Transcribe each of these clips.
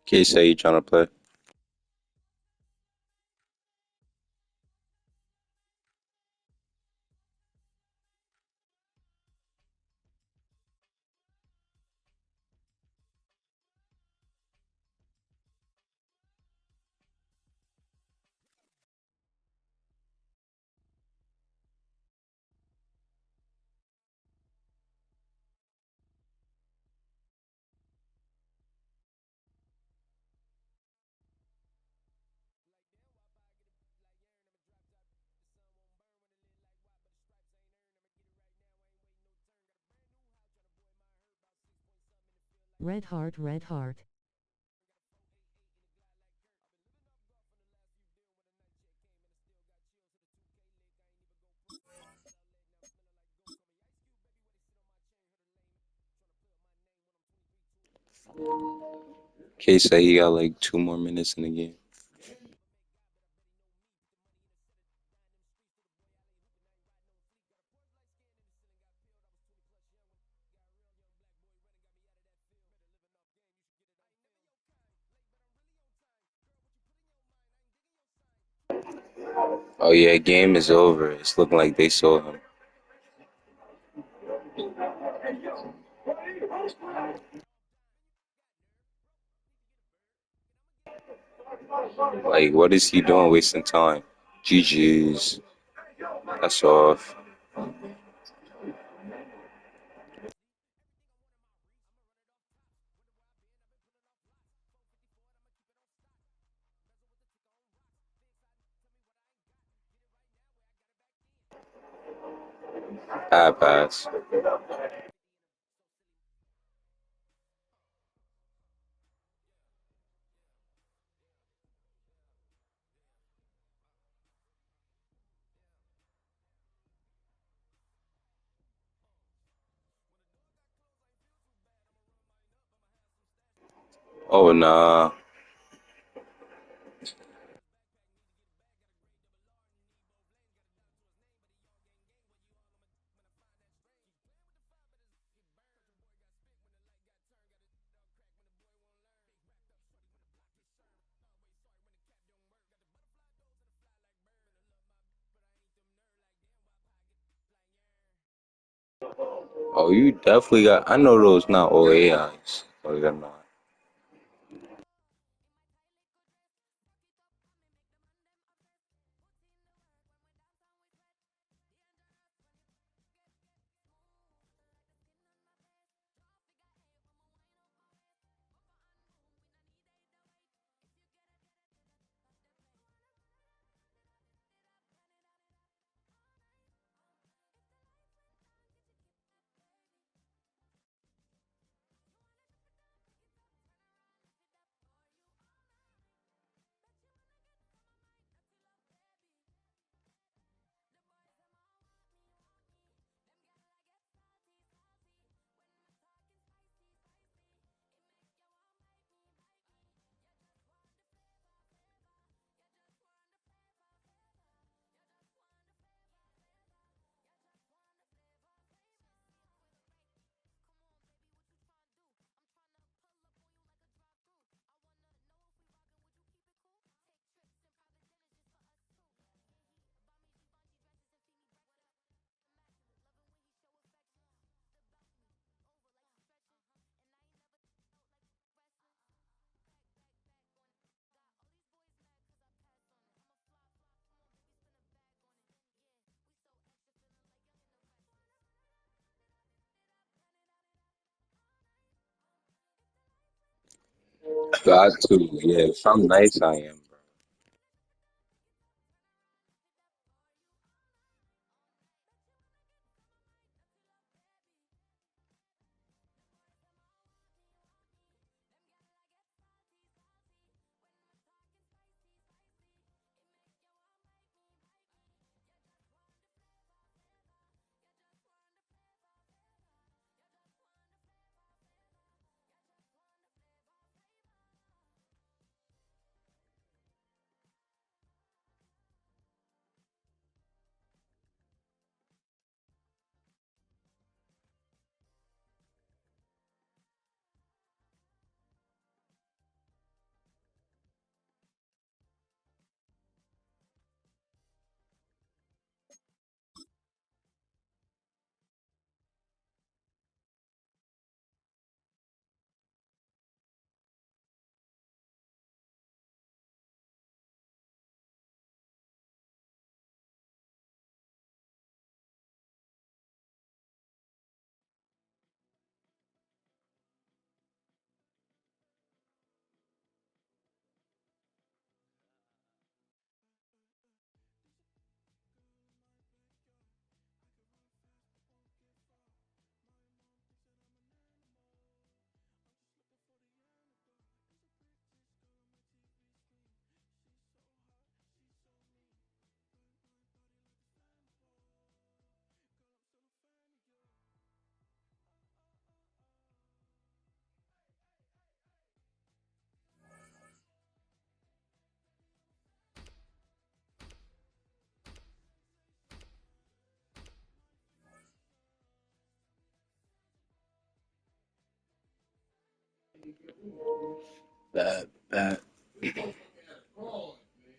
Okay, say you trying to play. Red heart, red heart. Okay, say he got like 2 more minutes in the game. Oh yeah, game is over. It's looking like they saw him. Like, what is he doing, wasting time? GG's. That's off. Bad pass. Oh nah. Oh, you definitely got. I know those not all AIs. Oh, they're not. Got to. Yeah, if I'm nice, I am. That.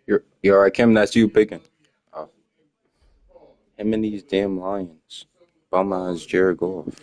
You're alright, Kim. That's you picking. Oh, him and these damn Lions. Bum ass Jared Goff.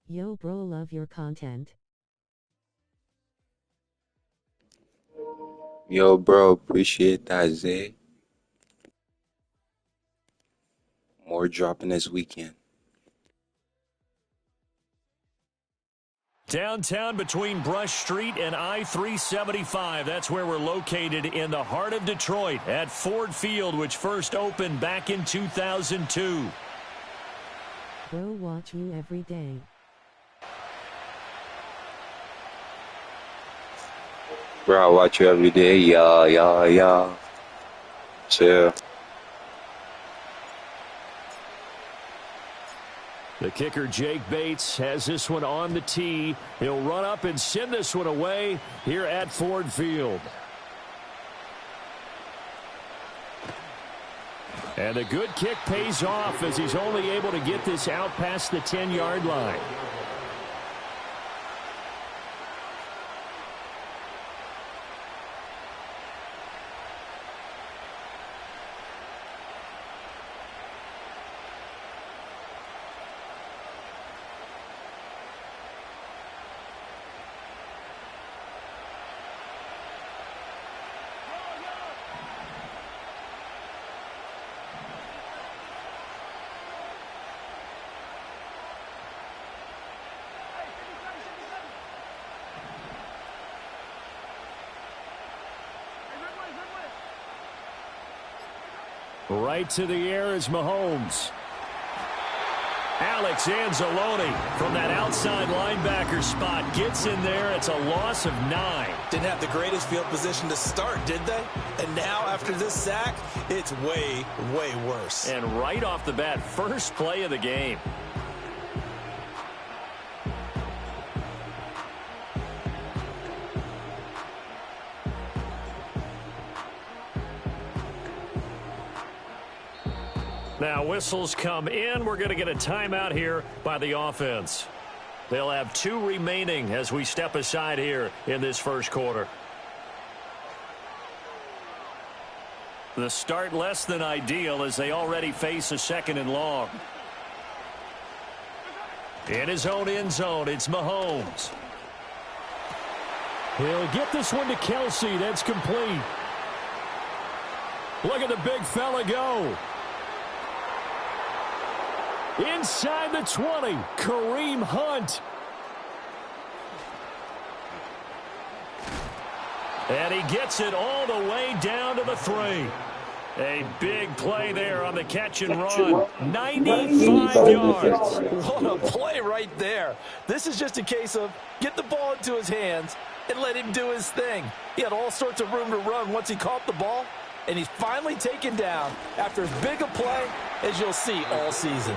Yo bro, love your content. Yo, bro, appreciate that, Zay. More dropping this weekend. Downtown between Brush Street and I-375. That's where we're located in the heart of Detroit at Ford Field, which first opened back in 2002. Bro, watch you every day. Bro, I watch you every day. Yeah. Chill. The kicker, Jake Bates, has this one on the tee. He'll run up and send this one away here at Ford Field. And the good kick pays off as he's only able to get this out past the 10-yard line. Right to the air is Mahomes. Alex Anzalone from that outside linebacker spot gets in there. It's a loss of 9. Didn't have the greatest field position to start, did they? And now after this sack, it's way, way worse. And right off the bat, first play of the game. Now whistles come in. We're going to get a timeout here by the offense. They'll have 2 remaining as we step aside here in this first quarter. The start less than ideal as they already face a 2nd and long. In his own end zone, it's Mahomes. He'll get this one to Kelsey. That's complete. Look at the big fella go. Inside the 20, Kareem Hunt. And he gets it all the way down to the 3. A big play there on the catch and run. 95 yards. What a play right there. This is just a case of get the ball into his hands and let him do his thing. He had all sorts of room to run once he caught the ball, and he's finally taken down after as big a play as you'll see all season.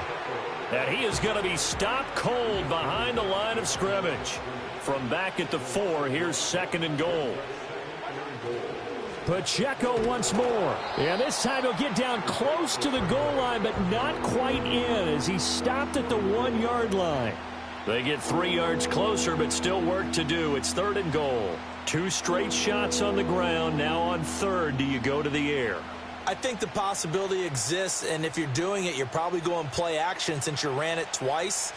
And he is going to be stopped cold behind the line of scrimmage. From back at the 4, here's 2nd and goal. Pacheco once more. And this time he'll get down close to the goal line, but not quite in as he stopped at the 1-yard line. They get 3 yards closer, but still work to do. It's 3rd and goal. 2 straight shots on the ground. Now on 3rd, do you go to the air? I think the possibility exists, and if you're doing it, you're probably going play action since you ran it twice.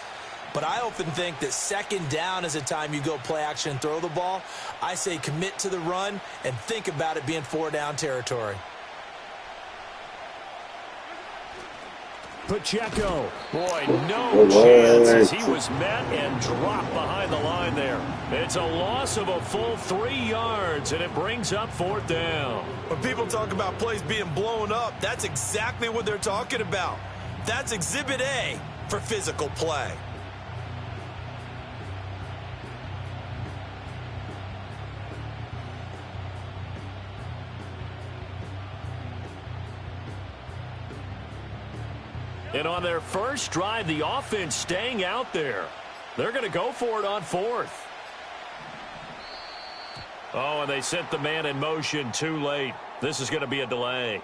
But I often think that second down is a time you go play action and throw the ball. I say commit to the run and think about it being 4-down territory. Pacheco. Boy, no chance as he was met and dropped behind the line there. It's a loss of a full 3 yards, and it brings up 4th down. When people talk about plays being blown up, that's exactly what they're talking about. That's Exhibit A for physical play. And on their first drive, the offense staying out there. They're going to go for it on 4th. Oh, and they sent the man in motion too late. This is going to be a delay.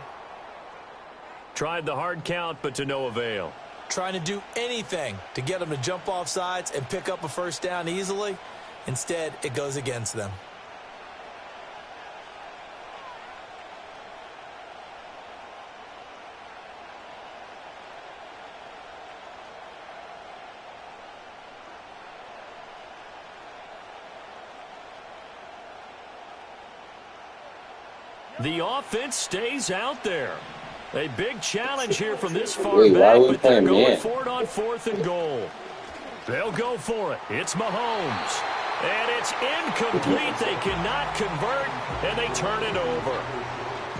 Tried the hard count, but to no avail. Trying to do anything to get them to jump off sides and pick up a first down easily. Instead, it goes against them. The offense stays out there. A big challenge here from this far back, but they're going for it on 4th and goal. They'll go for it. It's Mahomes. And it's incomplete. They cannot convert, and they turn it over.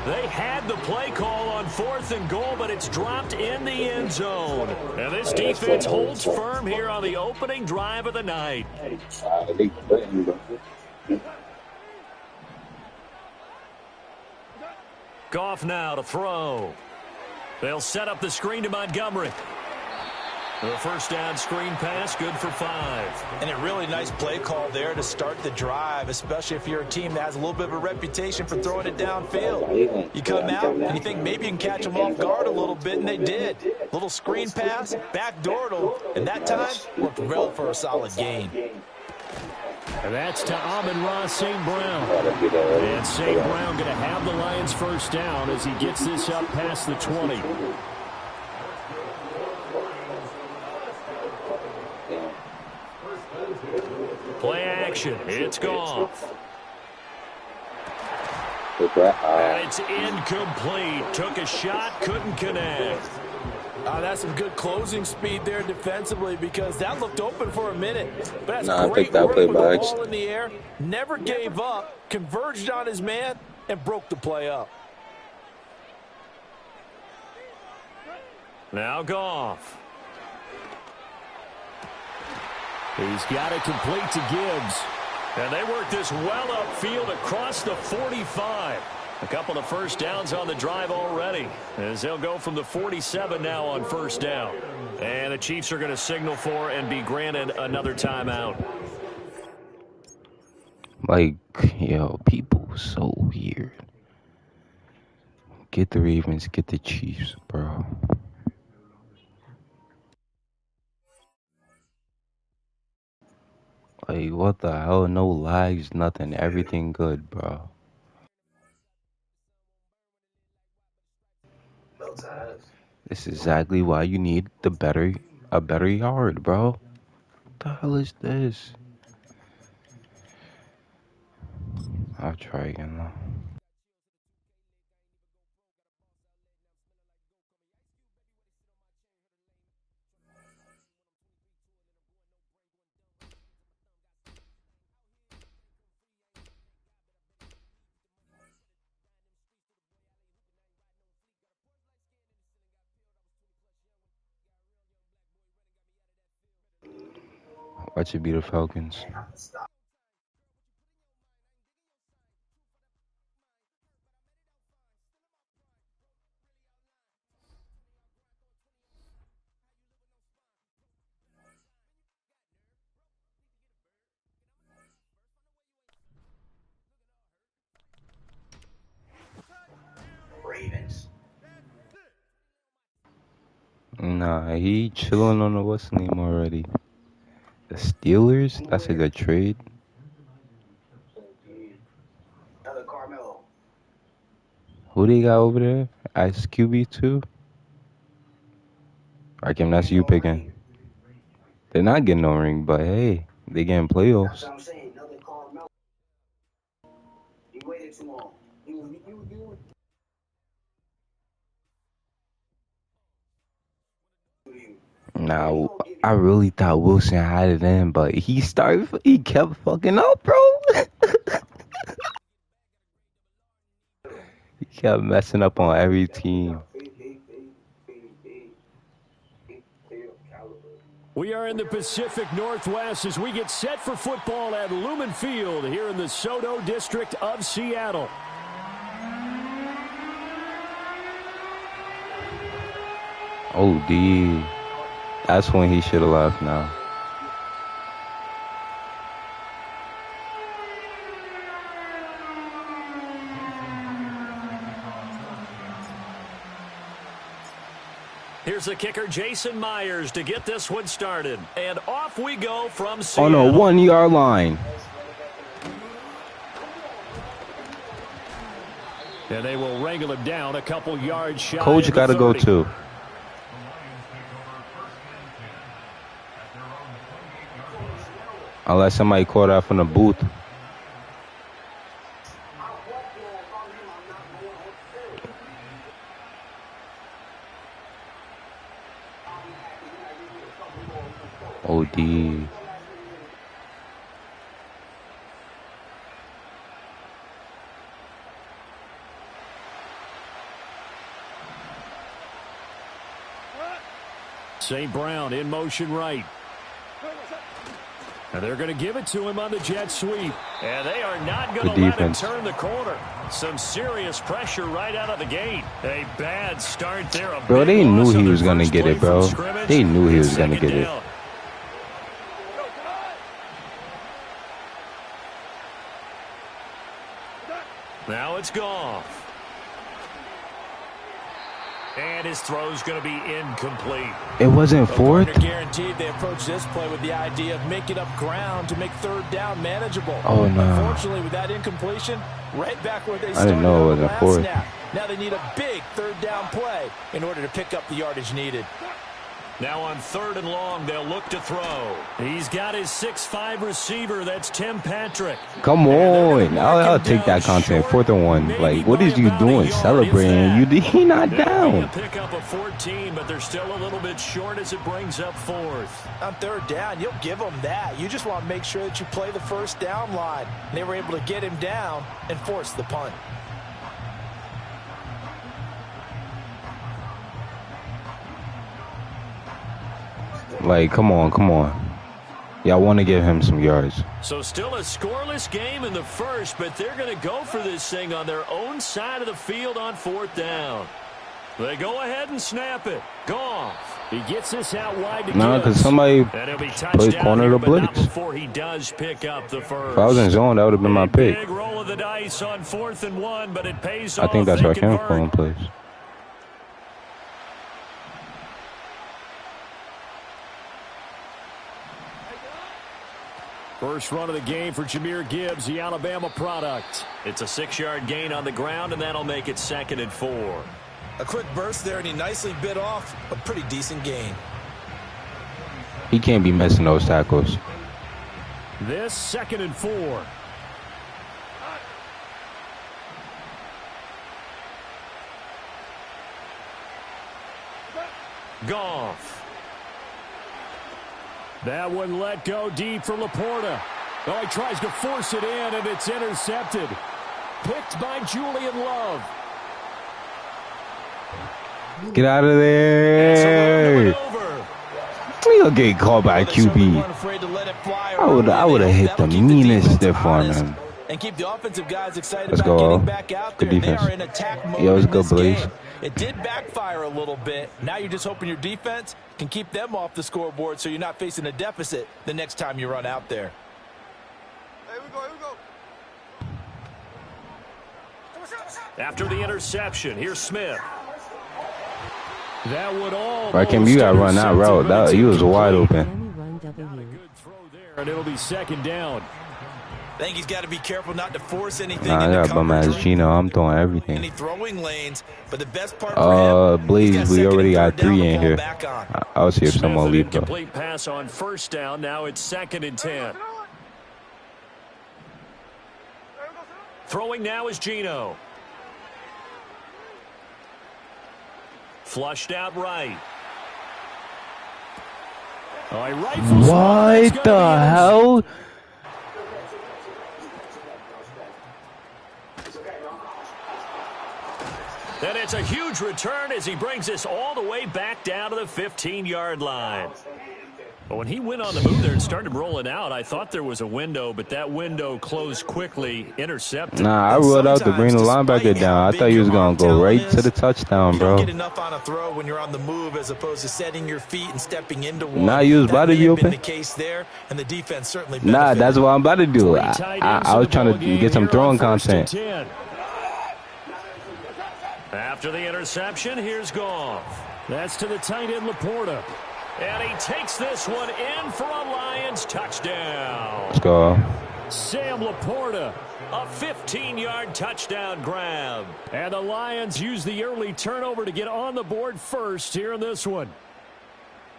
They had the play call on 4th and goal, but it's dropped in the end zone. And this defense holds firm here on the opening drive of the night. Goff now to throw. They'll set up the screen to Montgomery. The first down screen pass, good for 5. And a really nice play call there to start the drive, especially if you're a team that has a little bit of a reputation for throwing it downfield. You come out and you think maybe you can catch them off guard a little bit, and they did. Little screen pass, backdoored them, and that time worked well for a solid gain. And that's to Amon-Ra St. Brown. And St. Brown going to have the Lions first down as he gets this up past the 20. Play action. It's Goff. And it's incomplete. Took a shot, couldn't connect. That's some good closing speed there defensively because that looked open for a minute. But that's great work with the ball in the air. Never gave up, converged on his man, and broke the play up. Now Goff. He's got it complete to Gibbs. And they work this well upfield across the 45. A couple of first downs on the drive already as they'll go from the 47 now on first down. And the Chiefs are going to signal for and be granted another timeout. Like, yo, people so weird. Get the Ravens, get the Chiefs, bro. Like, what the hell? No lags, nothing. Everything good, bro. This is exactly why you need a better yard, bro. What the hell is this? I'll try again though. Watch it be the Falcons. Nah, he chilling on the what's name already. The Steelers? That's a good trade. Who they got over there? Ice QB2? Rakim, that's you picking. They're not getting no ring, but hey, they getting playoffs. Now, I really thought Wilson had it in, but he kept fucking up, bro. He kept messing up on every team. We are in the Pacific Northwest as we get set for football at Lumen Field here in the Soto district of Seattle. Oh, D. That's when he should have left now. Here's the kicker, Jason Myers, to get this one started. And off we go from Seattle. On a 1 yard line. And they will wrangle him down a couple yards shy. Coach got to go too. Unless somebody caught out from the booth. OD. St. Brown in motion right. And they're going to give it to him on the jet sweep. And they are not going to let him turn the corner. Some serious pressure right out of the gate. A bad start there. Bro, they knew he was going to get it, bro. They knew he was going to get it. Now it's Goff. And his throw's going to be incomplete. It wasn't fourth? Guaranteed they approach this play with the idea of making up ground to make third down manageable. Oh, no. Unfortunately, with that incompletion, right back where they started. I didn't know it wasn't fourth. Snap. Now they need a big third down play in order to pick up the yardage needed. Now on 3rd and long, they'll look to throw. He's got his 6'5" receiver. That's Tim Patrick. Come on. I'll take that content. 4th and 1. Like, what is you doing? Celebrating. He not down. Pick up a 14, but they're still a little bit short as it brings up 4th. On 3rd down, you'll give them that. You just want to make sure that you play the first down line. They were able to get him down and force the punt. Like, come on. Y'all want to give him some yards. So still a scoreless game in the first, but they're going to go for this thing on their own side of the field on 4th down. They go ahead and snap it. Goff. He gets this out wide to No, because somebody played corner to blitz. Before he does pick up the first. If I was in zone, that would have been my pick. Big roll of the dice on 4th and 1, but it pays I think that's why Cam calling plays. First run of the game for Jahmyr Gibbs, the Alabama product. It's a 6-yard gain on the ground, and that'll make it 2nd and 4. A quick burst there, and he nicely bit off a pretty decent gain. He can't be missing those tackles. This 2nd and 4. Goff. That one let go deep for Laporta. Oh, he tries to force it in, and it's intercepted. Picked by Julian Love. Get out of there. He'll get called by a QB. I would have hit the meanest stiff on him. And keep the offensive guys excited Let's about go. getting back out there. Good defense. They are in attack mode. Yeah, it was in good, this Blaze. game. It did backfire a little bit. Now you're just hoping your defense can keep them off the scoreboard so you're not facing a deficit the next time you run out there. Here we go. After the interception, here's Smith. That would all. Right, Kim, you got to run that route. He was wide open. Run W. Good throw there, and it'll be 2nd down. I think he's got to be careful not to force anything. Nah, I got bum ass Gino. I'm throwing everything. Any throwing lanes, but the best part for him, Blaze, we already got 3 in here. I'll see if Smith, someone leave though. Complete pass on first down. Now it's 2nd and 10. Throwing now is Gino. Flushed out right. Oh, he rifles. What the hell? And it's a huge return as he brings this all the way back down to the 15-yard line. But when he went on the move there and started rolling out, I thought there was a window, but that window closed quickly, intercepted. Nah, I rolled out to bring the linebacker down. I thought he was going to go right to the touchdown, bro. You don't get enough on a throw when you're on the move as opposed to setting your feet and stepping into one. Nah, you was about to be open. The case there, and the defense certainly nah, that's what I'm about to do. I was trying to get some throwing content. After the interception, here's Goff. That's to the tight end, Laporta. And he takes this one in for a Lions touchdown. Let's go. Sam Laporta, a 15-yard touchdown grab. And the Lions use the early turnover to get on the board first here in this one.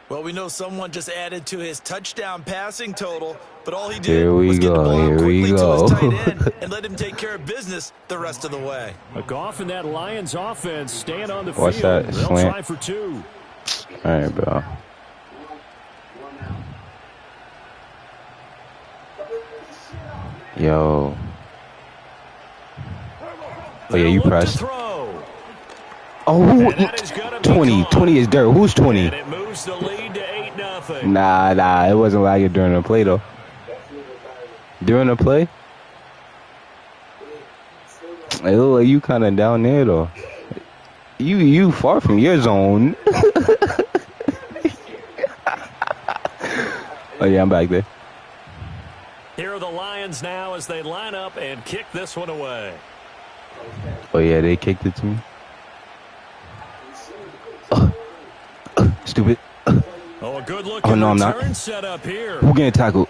Well, we know someone just added to his touchdown passing total, but all he did was get the ball quickly to his tight end and let him take care of business the rest of the way. Goff and that Lions offense staying on the What's field. that? They'll Slant? try for 2. All right, bro. Yo. Oh, yeah, you pressed. Oh, 20. 20 is dirt. Who's 20? And it moves the lead to 8-0. Nah, it wasn't like it during the play, though. During the play? It looked like you kind of down there, though. You far from your zone. Oh, yeah, I'm back there. Here are the Lions now as they line up and kick this one away. Oh, yeah, they kicked it to me. Stupid. Oh, a good look. Oh, no, I'm not. Set up here. Who getting tackled?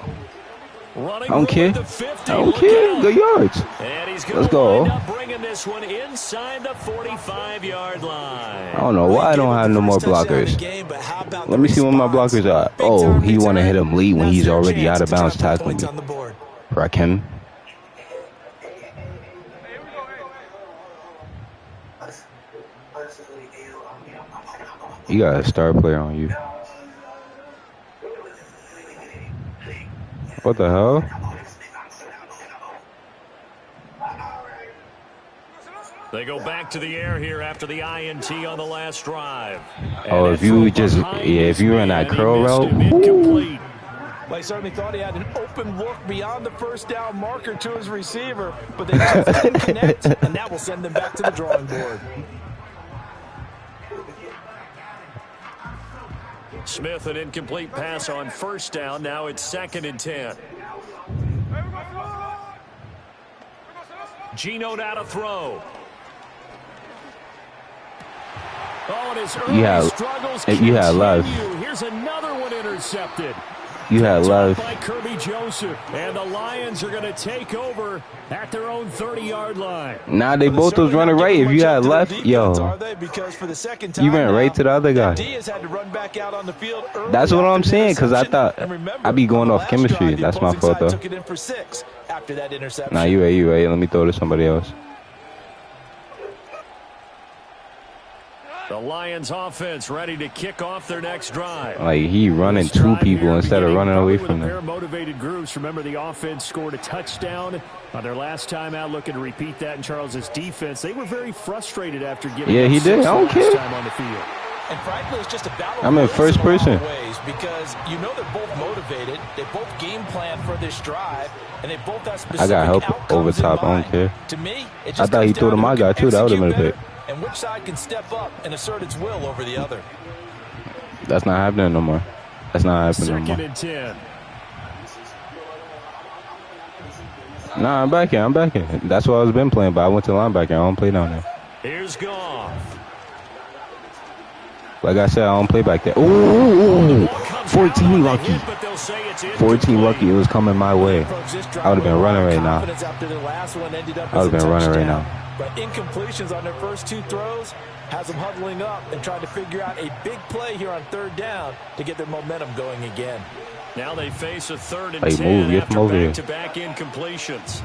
I don't care. I don't care. Good yards. And he's Let's go. Wind up bringing this one inside the 45-yard line. I don't know why I don't have no more blockers. Let me see what my blockers are. Oh, he want to hit him late when he's already out of bounds tackling me. Wreck him. You got a star player on you. What the hell? They go back to the air here after the INT on the last drive. Oh, if you just, if you ran that curl route. Well, he certainly thought he had an open look beyond the first down marker to his receiver, but they just didn't connect, and that will send them back to the drawing board. Smith, an incomplete pass on first down. Now it's 2nd and 10. Gino now to throw. Oh, and his early struggles continue. Here's another one intercepted. You had love. By Kirby Joseph. And the Lions are going to take over at their own 30-yard line. Nah, they both was running right. If you had left, yo. You ran right to the other guy. That's what I'm saying, because I thought I'd be going off chemistry. That's my fault, though. Nah, you right. Let me throw to somebody else. The Lions offense ready to kick off their next drive. Like, he running 2 people instead of running away from them. Motivated groups. Remember, the offense scored a touchdown on their last time out, looking to repeat that in Charles's defense. They were very frustrated after giving he did. I don't care. Time on the field. And frankly, it's just a battle. I'm in first person. Because you know they're both motivated. They both game plan for this drive, and they both have specific I got help over top. I don't care. To me, I thought he threw to my guy too. That would have been a pick. And which side can step up and assert its will over the other. That's not happening no more. That's not happening no more. 2nd and 10. Nah, I'm back here. That's what I've been playing, but I went to linebacker. I don't play down there. Here's Goff. Like I said, I don't play back there. Ooh, 14 lucky. 14 lucky. It was coming my way. I would have been running right now. I would have been running right now. But incompletions on their first 2 throws has them huddling up and trying to figure out a big play here on 3rd down to get their momentum going again. Now they face a 3rd and Hey, 10 move, after over here. back-to-back incompletions.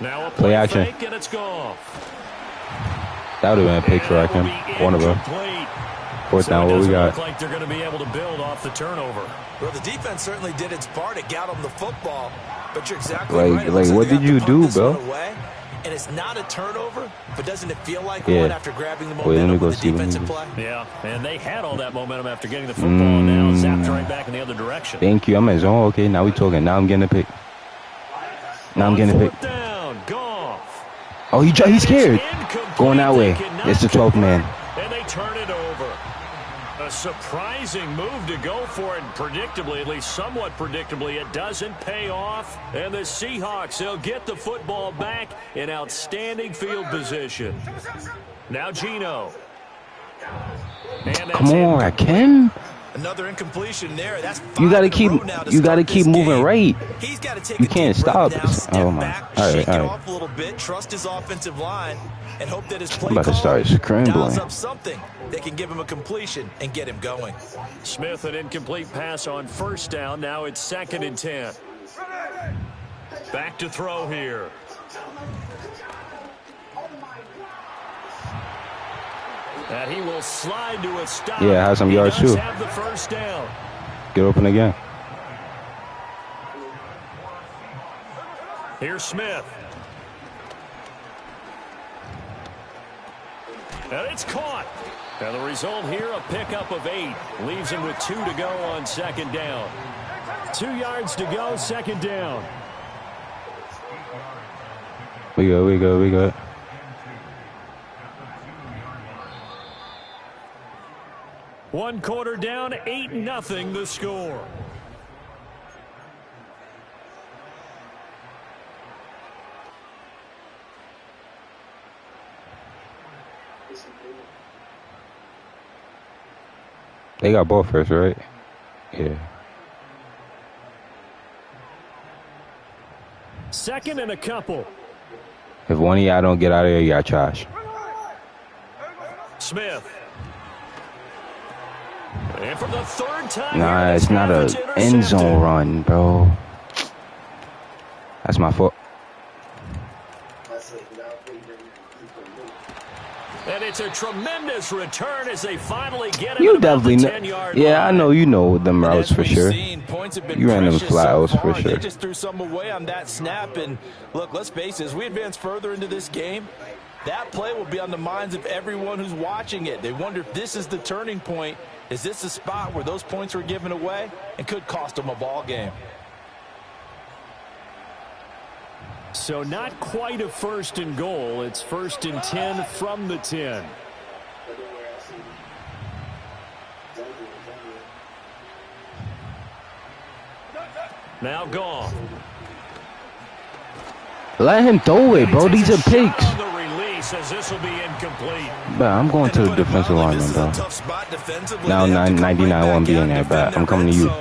Now a Play action. fake and it's gone. That would have been a pick for Rakim. One of them. 4th down, what we got? Look like they're going to be able to build off the turnover. Well, the defense certainly did its part. It got them the football. But you're exactly right. Like, what did you do, bro? And it's not a turnover, but doesn't it feel like one after grabbing the momentum Wait, let me go with the see. defensive play? Yeah, and they had all that momentum after getting the football, and now zapped right back in the other direction. Thank you. I'm in zone. Okay, now we talking. Now I'm getting a pick. Now I'm getting a pick. Down, Goff. Oh, he's scared. Going that way. It's the 12th man. And they turn it over. A surprising move to go for it, and predictably, at least somewhat predictably, it doesn't pay off. And the Seahawks, they'll get the football back in outstanding field position. Now Geno. Come on, Rakim. Another incompletion there. That's You gotta keep moving right. He's got to take You can't stop. Oh my! Shake it all right. off a little bit. Trust his offensive line, and hope that his play I'm about to start dials scrambling. up something that can give him a completion and get him going. Smith, an incomplete pass on 1st down. Now it's 2nd and 10. Back to throw here. And he will slide to a stop. Yeah, has some yards too. Have the 1st down. Get open again. Here's Smith. And it's caught. And the result here, a pickup of 8. Leaves him with 2 to go on 2nd down. 2 yards to go, 2nd down. We go. One quarter down, 8-0 the score. They got ball first, right? Yeah. 2nd and a couple. If one of y'all don't get out of here, y'all trash. Smith. And for the 3rd time. Nah, it's not a end zone run, bro. That's my fault. And it's a tremendous return as they finally get him. You definitely know. 10-yard Yeah, line. I know you know them routes for sure. You ran them flat outs for sure. They just threw some away on that snap. And look, let's face it, as we advance further into this game, that play will be on the minds of everyone who's watching it. They wonder if this is the turning point. Is this a spot where those points were given away and could cost them a ball game? So not quite a 1st and goal. It's 1st and 10 from the 10. Now gone. Let him throw it, bro. These are picks. The release as this will be incomplete. But I'm going to the defensive lineman, bro. Now 99 won't be in there, but I'm coming to you.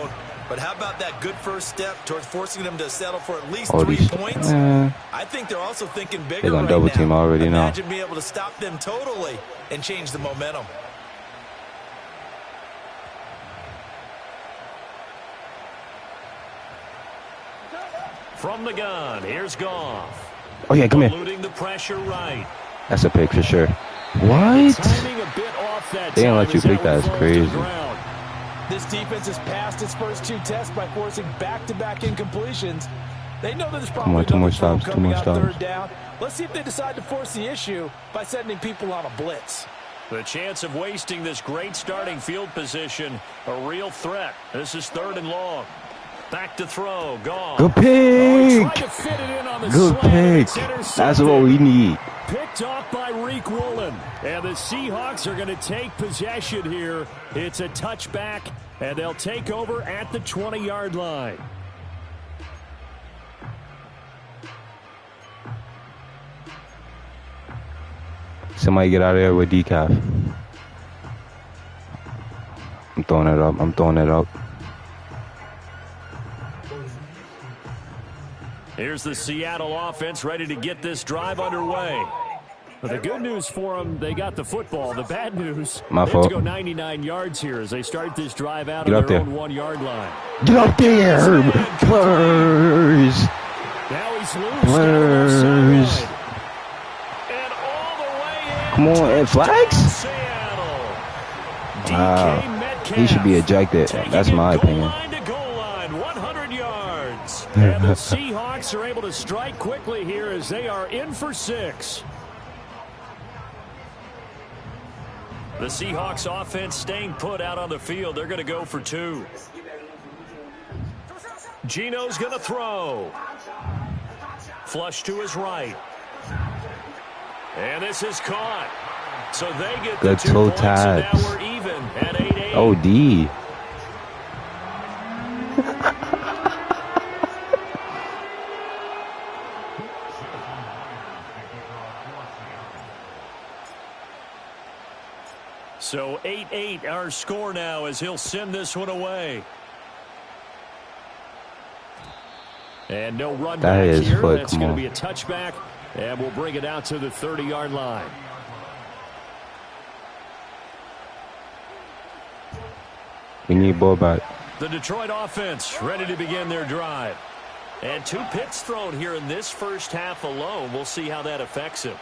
But how about that good first step towards forcing them to settle for at least All 3 these, points? I think they're also thinking bigger. They're gonna double team already now. Imagine being able to stop them totally and change the momentum. From the gun, here's Goff. Oh yeah, come here. Eluding the pressure right. That's a pick for sure. What? They didn't let you pick that. It's crazy. This defense has passed its first 2 tests by forcing back-to-back incompletions. They know that there's probably two more stops. Third down. Let's see if they decide to force the issue by sending people on a blitz. The chance of wasting this great starting field position, a real threat. This is 3rd and long. Back to throw. Gone. Good pick. Good pick. That's what we need. Picked off by Reek Woolen. And the Seahawks are going to take possession here. It's a touchback, and they'll take over at the 20-yard line. Somebody get out of there with decaf. I'm throwing it up. I'm throwing it up. Here's the Seattle offense ready to get this drive underway. But the good news for them, they got the football. The bad news, they have to go 99 yards here as they start this drive out on their own 1 yard line. Get up there! Blurs! Now he's loose. Blurs! And all the way in. Come on, and flags? Seattle. Wow. He should be ejected. That's my opinion. Goal line, 100 yards. And the Seahawks are able to strike quickly here as they are in for 6. The Seahawks offense staying put out on the field. They're going to go for 2. Gino's going to throw. Flush to his right. And this is caught. So they get the 2 points, and now we're even at 8-8. Oh, D. So 8-8 our score now as he'll send this one away. And no run back here. That's going to be a touchback, and we'll bring it out to the 30-yard line. We need ball back. The Detroit offense ready to begin their drive. And 2 picks thrown here in this first half alone. We'll see how that affects him.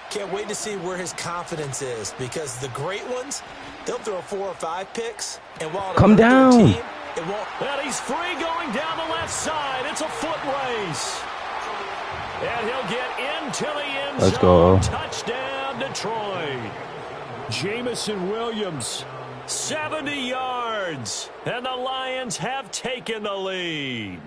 Can't wait to see where his confidence is, because the great ones, they'll throw 4 or 5 picks, and while come down, team, it won't. And he's free going down the left side. It's a foot race, and he'll get into the end zone. Let's go. Touchdown, Detroit. Jamison Williams, 70 yards, and the Lions have taken the lead.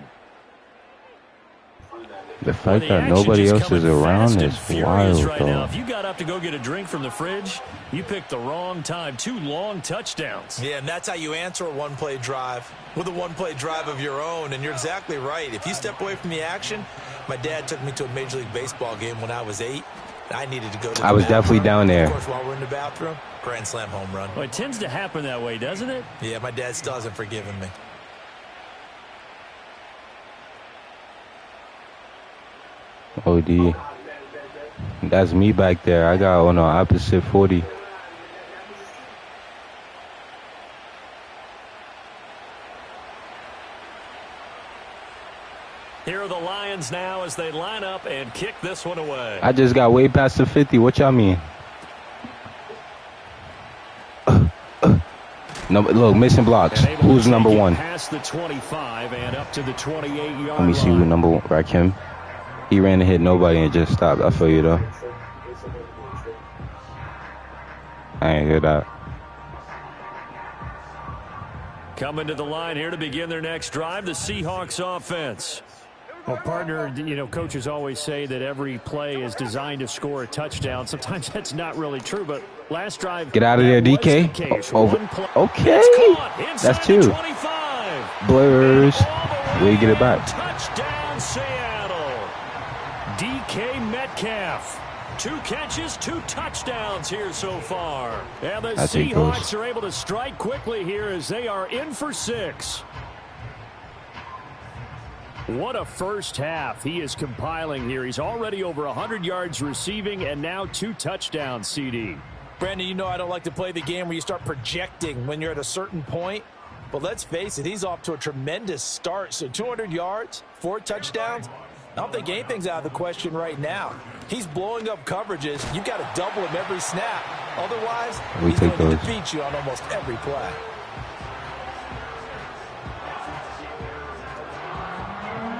The fact that nobody else is around is wild, right though. Now. If you got up to go get a drink from the fridge, you picked the wrong time. 2 long touchdowns. Yeah, and that's how you answer a one-play drive, with a one-play drive of your own. And you're exactly right. If you step away from the action, my dad took me to a Major League Baseball game when I was 8. I needed to go to the I was definitely down there. Of course, while we're in the bathroom, grand slam home run. Well, it tends to happen that way, doesn't it? Yeah, my dad still hasn't forgiven me. OD. That's me back there. I got on the opposite 40. Here are the Lions now as they line up and kick this one away. I just got way past the 50. What y'all mean? No, look, missing blocks. Who's number 1? Past the 25 and up to the 28-yard Let me see who number 1. Right, him. He ran and hit nobody and just stopped. I feel you, though. I ain't hear that. Coming to the line here to begin their next drive, the Seahawks offense. Well, partner, you know, coaches always say that every play is designed to score a touchdown. Sometimes that's not really true, but last drive... Get out of there, DK. Over. Okay. That's 2. Blurs. Where you get it back? Touchdown, Seattle. DK Metcalf. 2 catches, 2 touchdowns here so far. And the Seahawks are able to strike quickly here as they are in for 6. What a first half he is compiling here. He's already over 100 yards receiving and now 2 touchdowns, CD. Brandon, you know I don't like to play the game where you start projecting when you're at a certain point. But let's face it, he's off to a tremendous start. So 200 yards, 4 touchdowns. I don't think anything's out of the question right now. He's blowing up coverages. You've got to double him every snap. Otherwise, he's going to defeat you on almost every play.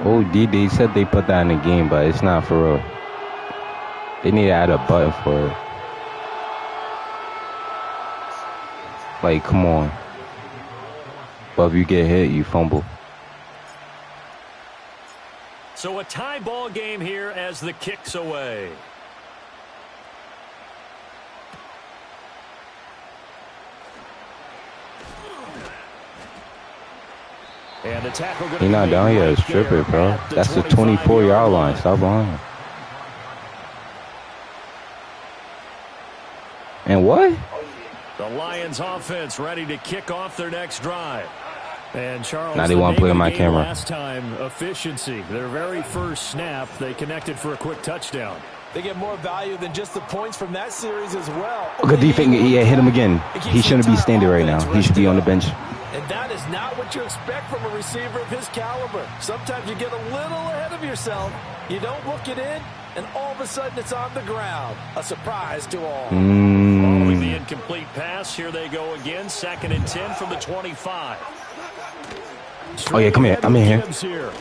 Oh, they said they put that in the game, but it's not for real. They need to add a button for it. Like, come on. But if you get hit, you fumble. So a tie ball game here as the kick's away. And the tackle He's not down here. Strip it, bro. That's the 24-yard line. Stop on him. And what? The Lions offense ready to kick off their next drive. And Charles, now they want to play on my camera. Last time, efficiency. Their very first snap, they connected for a quick touchdown. They get more value than just the points from that series as well. Good defense. Yeah, hit him again. He shouldn't be standing right now. He should be on the bench. And that is not what you expect from a receiver of his caliber. Sometimes you get a little ahead of yourself. You don't look it in, and all of a sudden it's on the ground. A surprise to all. Following the incomplete pass, here they go again. 2nd and 10 from the 25. Oh, yeah, come here. I'm in here.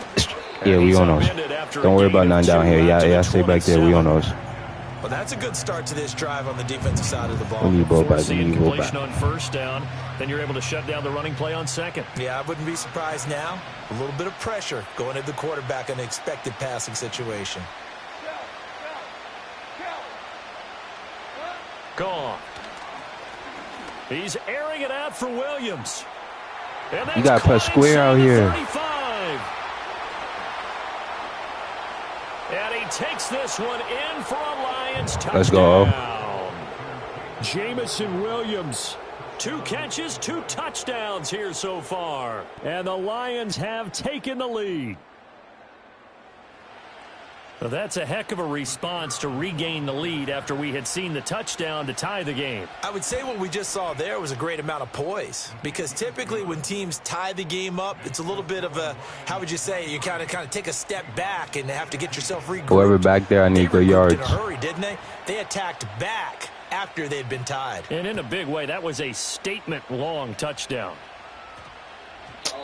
Yeah, we on those. Don't worry about nothing down here. Yeah, stay back there. We on those. Well, that's a good start to this drive on the defensive side of the ball. We need ball back. We need ball back. On first down, then you're able to shut down the running play on 2nd. Yeah, I wouldn't be surprised now. A little bit of pressure going at the quarterback in an expected passing situation. Gone. He's airing it out for Williams. You got to put square out here. 35. And he takes this one in for a Lions touchdown. Let's go. Jamison Williams. 2 catches, 2 touchdowns here so far. And the Lions have taken the lead. Well, that's a heck of a response to regain the lead after we had seen the touchdown to tie the game. I would say what we just saw there was a great amount of poise, because typically when teams tie the game up, it's a little bit of a, how would you say, you kind of take a step back and have to get yourself regrouped. Whoever back there, I need good yards. In a hurry, didn't they? They attacked back after they'd been tied. And in a big way, that was a statement-long touchdown.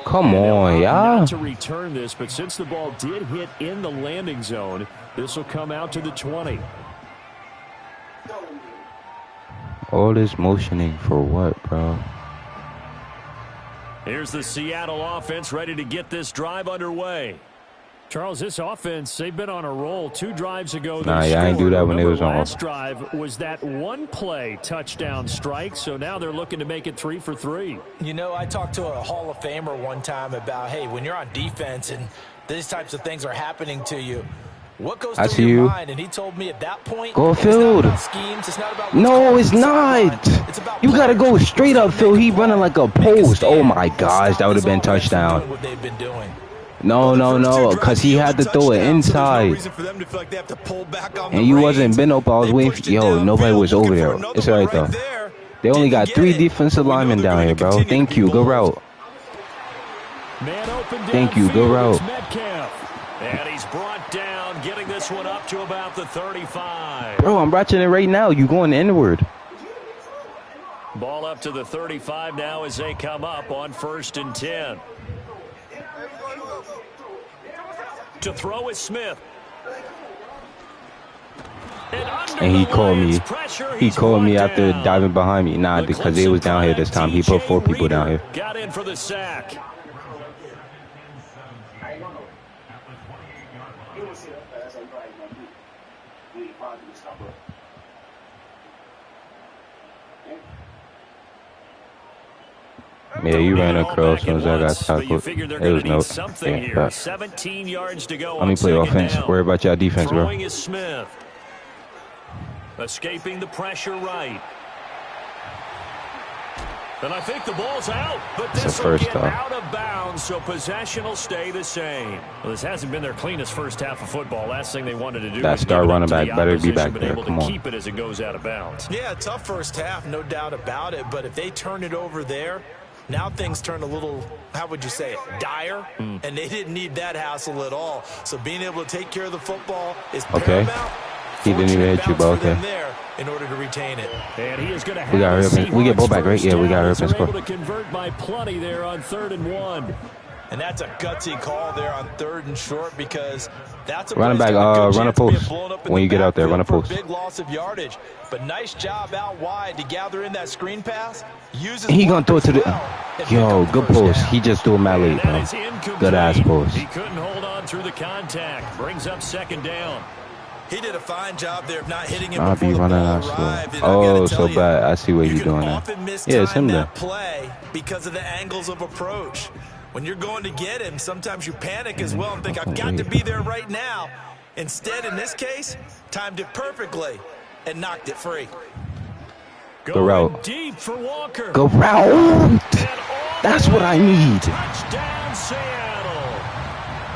Come on, y'all. Not to return this, but since the ball did hit in the landing zone, this will come out to the 20. All this motioning for what, bro? Here's the Seattle offense ready to get this drive underway. Charles, this offense, they've been on a roll. 2 drives ago. Nah, yeah, I ain't do that when they was on. Last drive was that 1-play touchdown strike, so now they're looking to make it 3 for 3. You know, I talked to a Hall of Famer one time about, hey, when you're on defense and these types of things are happening to you, what goes through your mind? And he told me at that point, go field. It's not about schemes, it's not about no, it's not. You got to go straight up, Phil. He running like a post. Oh, my gosh, that would have been touchdown. What they've been doing. No, because he had to throw it inside. And you wasn't been up. I was waiting for, yo, nobody was over there. It's all right, though. They only got 3 defensive linemen down here, bro. Thank you. Good route. Thank you. Good route. And he's brought down, getting this one up to about the 35. Bro, I'm watching it right now. You going inward. Ball up to the 35 now as they come up on 1st and 10. To throw is Smith. And he called me. He called me after diving behind me. Nah, because they was down here this time. He put 4 people down here. Got in for the sack. Yeah, you ran across as soon as I got tackled. It was no. 17 yards to go. Let me play offense. Worry about y'all defense, bro. Throwing is Smith. Escaping the pressure right. And I think the ball's out, but this will get out of bounds, so possession will stay the same. Well, this hasn't been their cleanest first half of football. Last thing they wanted to do that star running back better be back there. Come on. Keep it as it goes out of bounds. Yeah, tough first half, no doubt about it. But if they turn it over there, now things turn a little, how would you say it, dire, and they didn't need that hassle at all. So being able to take care of the football is paramount. He didn't even hit you, but okay. In order to retain it. And he is going to have we got hurry up. We get ball back, right? Yeah, we got hurry up and score. Able to convert by plenty there on 3rd and 1. And that's a gutsy call there on 3rd and short, because that's a running back. Run a post when you get out there. Run a post. Big loss of yardage, but nice job out wide to gather in that screen pass. He gonna throw it to the. Yo, good post. He just threw him out late, bro. Good ass post. He couldn't hold on through the contact. Brings up 2nd down. He did a fine job there of not hitting him I'll before be the running ball out arrived. slow. Oh, so bad. I see what you're doing now. Yeah, it's him there. Play because of the angles of approach. When you're going to get him, sometimes you panic as well and think, I've got to be there right now. Instead, in this case, timed it perfectly and knocked it free. Go route. Deep for Walker. Go route. That's what I need. Touchdown, Seattle.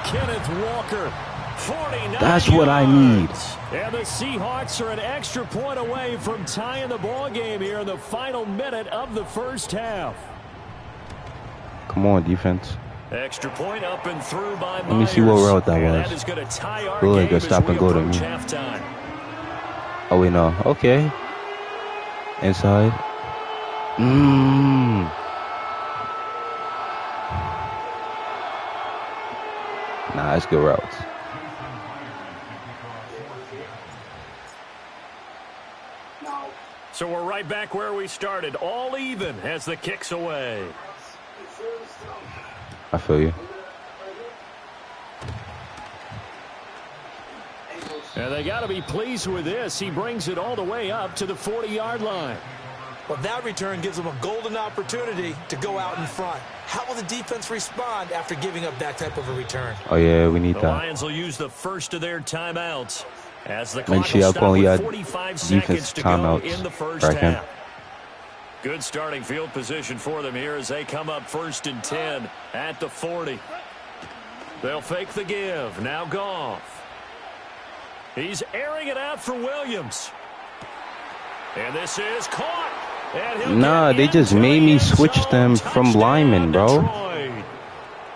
Kenneth Walker, 49 That's what I need. And the Seahawks are an extra point away from tying the ball game here in the final minute of the first half. Come on, defense. Extra point up and through by Myers. Let me see what route that was. That is going to tie our Look like game a stop and go to me. halftime. Oh, wait, no. Okay. Inside. Nah, that's good routes. So we're right back where we started. All even as the kick's away. I feel you. And they got to be pleased with this. He brings it all the way up to the 40-yard line. Well, that return gives them a golden opportunity to go out in front. How will the defense respond after giving up that type of a return? Oh, yeah, we need The that. Lions will use the first of their timeouts as the Make clock sure will y'all stop call with y'all 45 defense seconds to go timeouts in the first right half. here. Good starting field position for them here as they come up 1st and 10 at the 40. They'll fake the give. Now Goff. He's airing it out for Williams. And this is caught. Nah, they just made me switch them from linemen, bro. Detroit.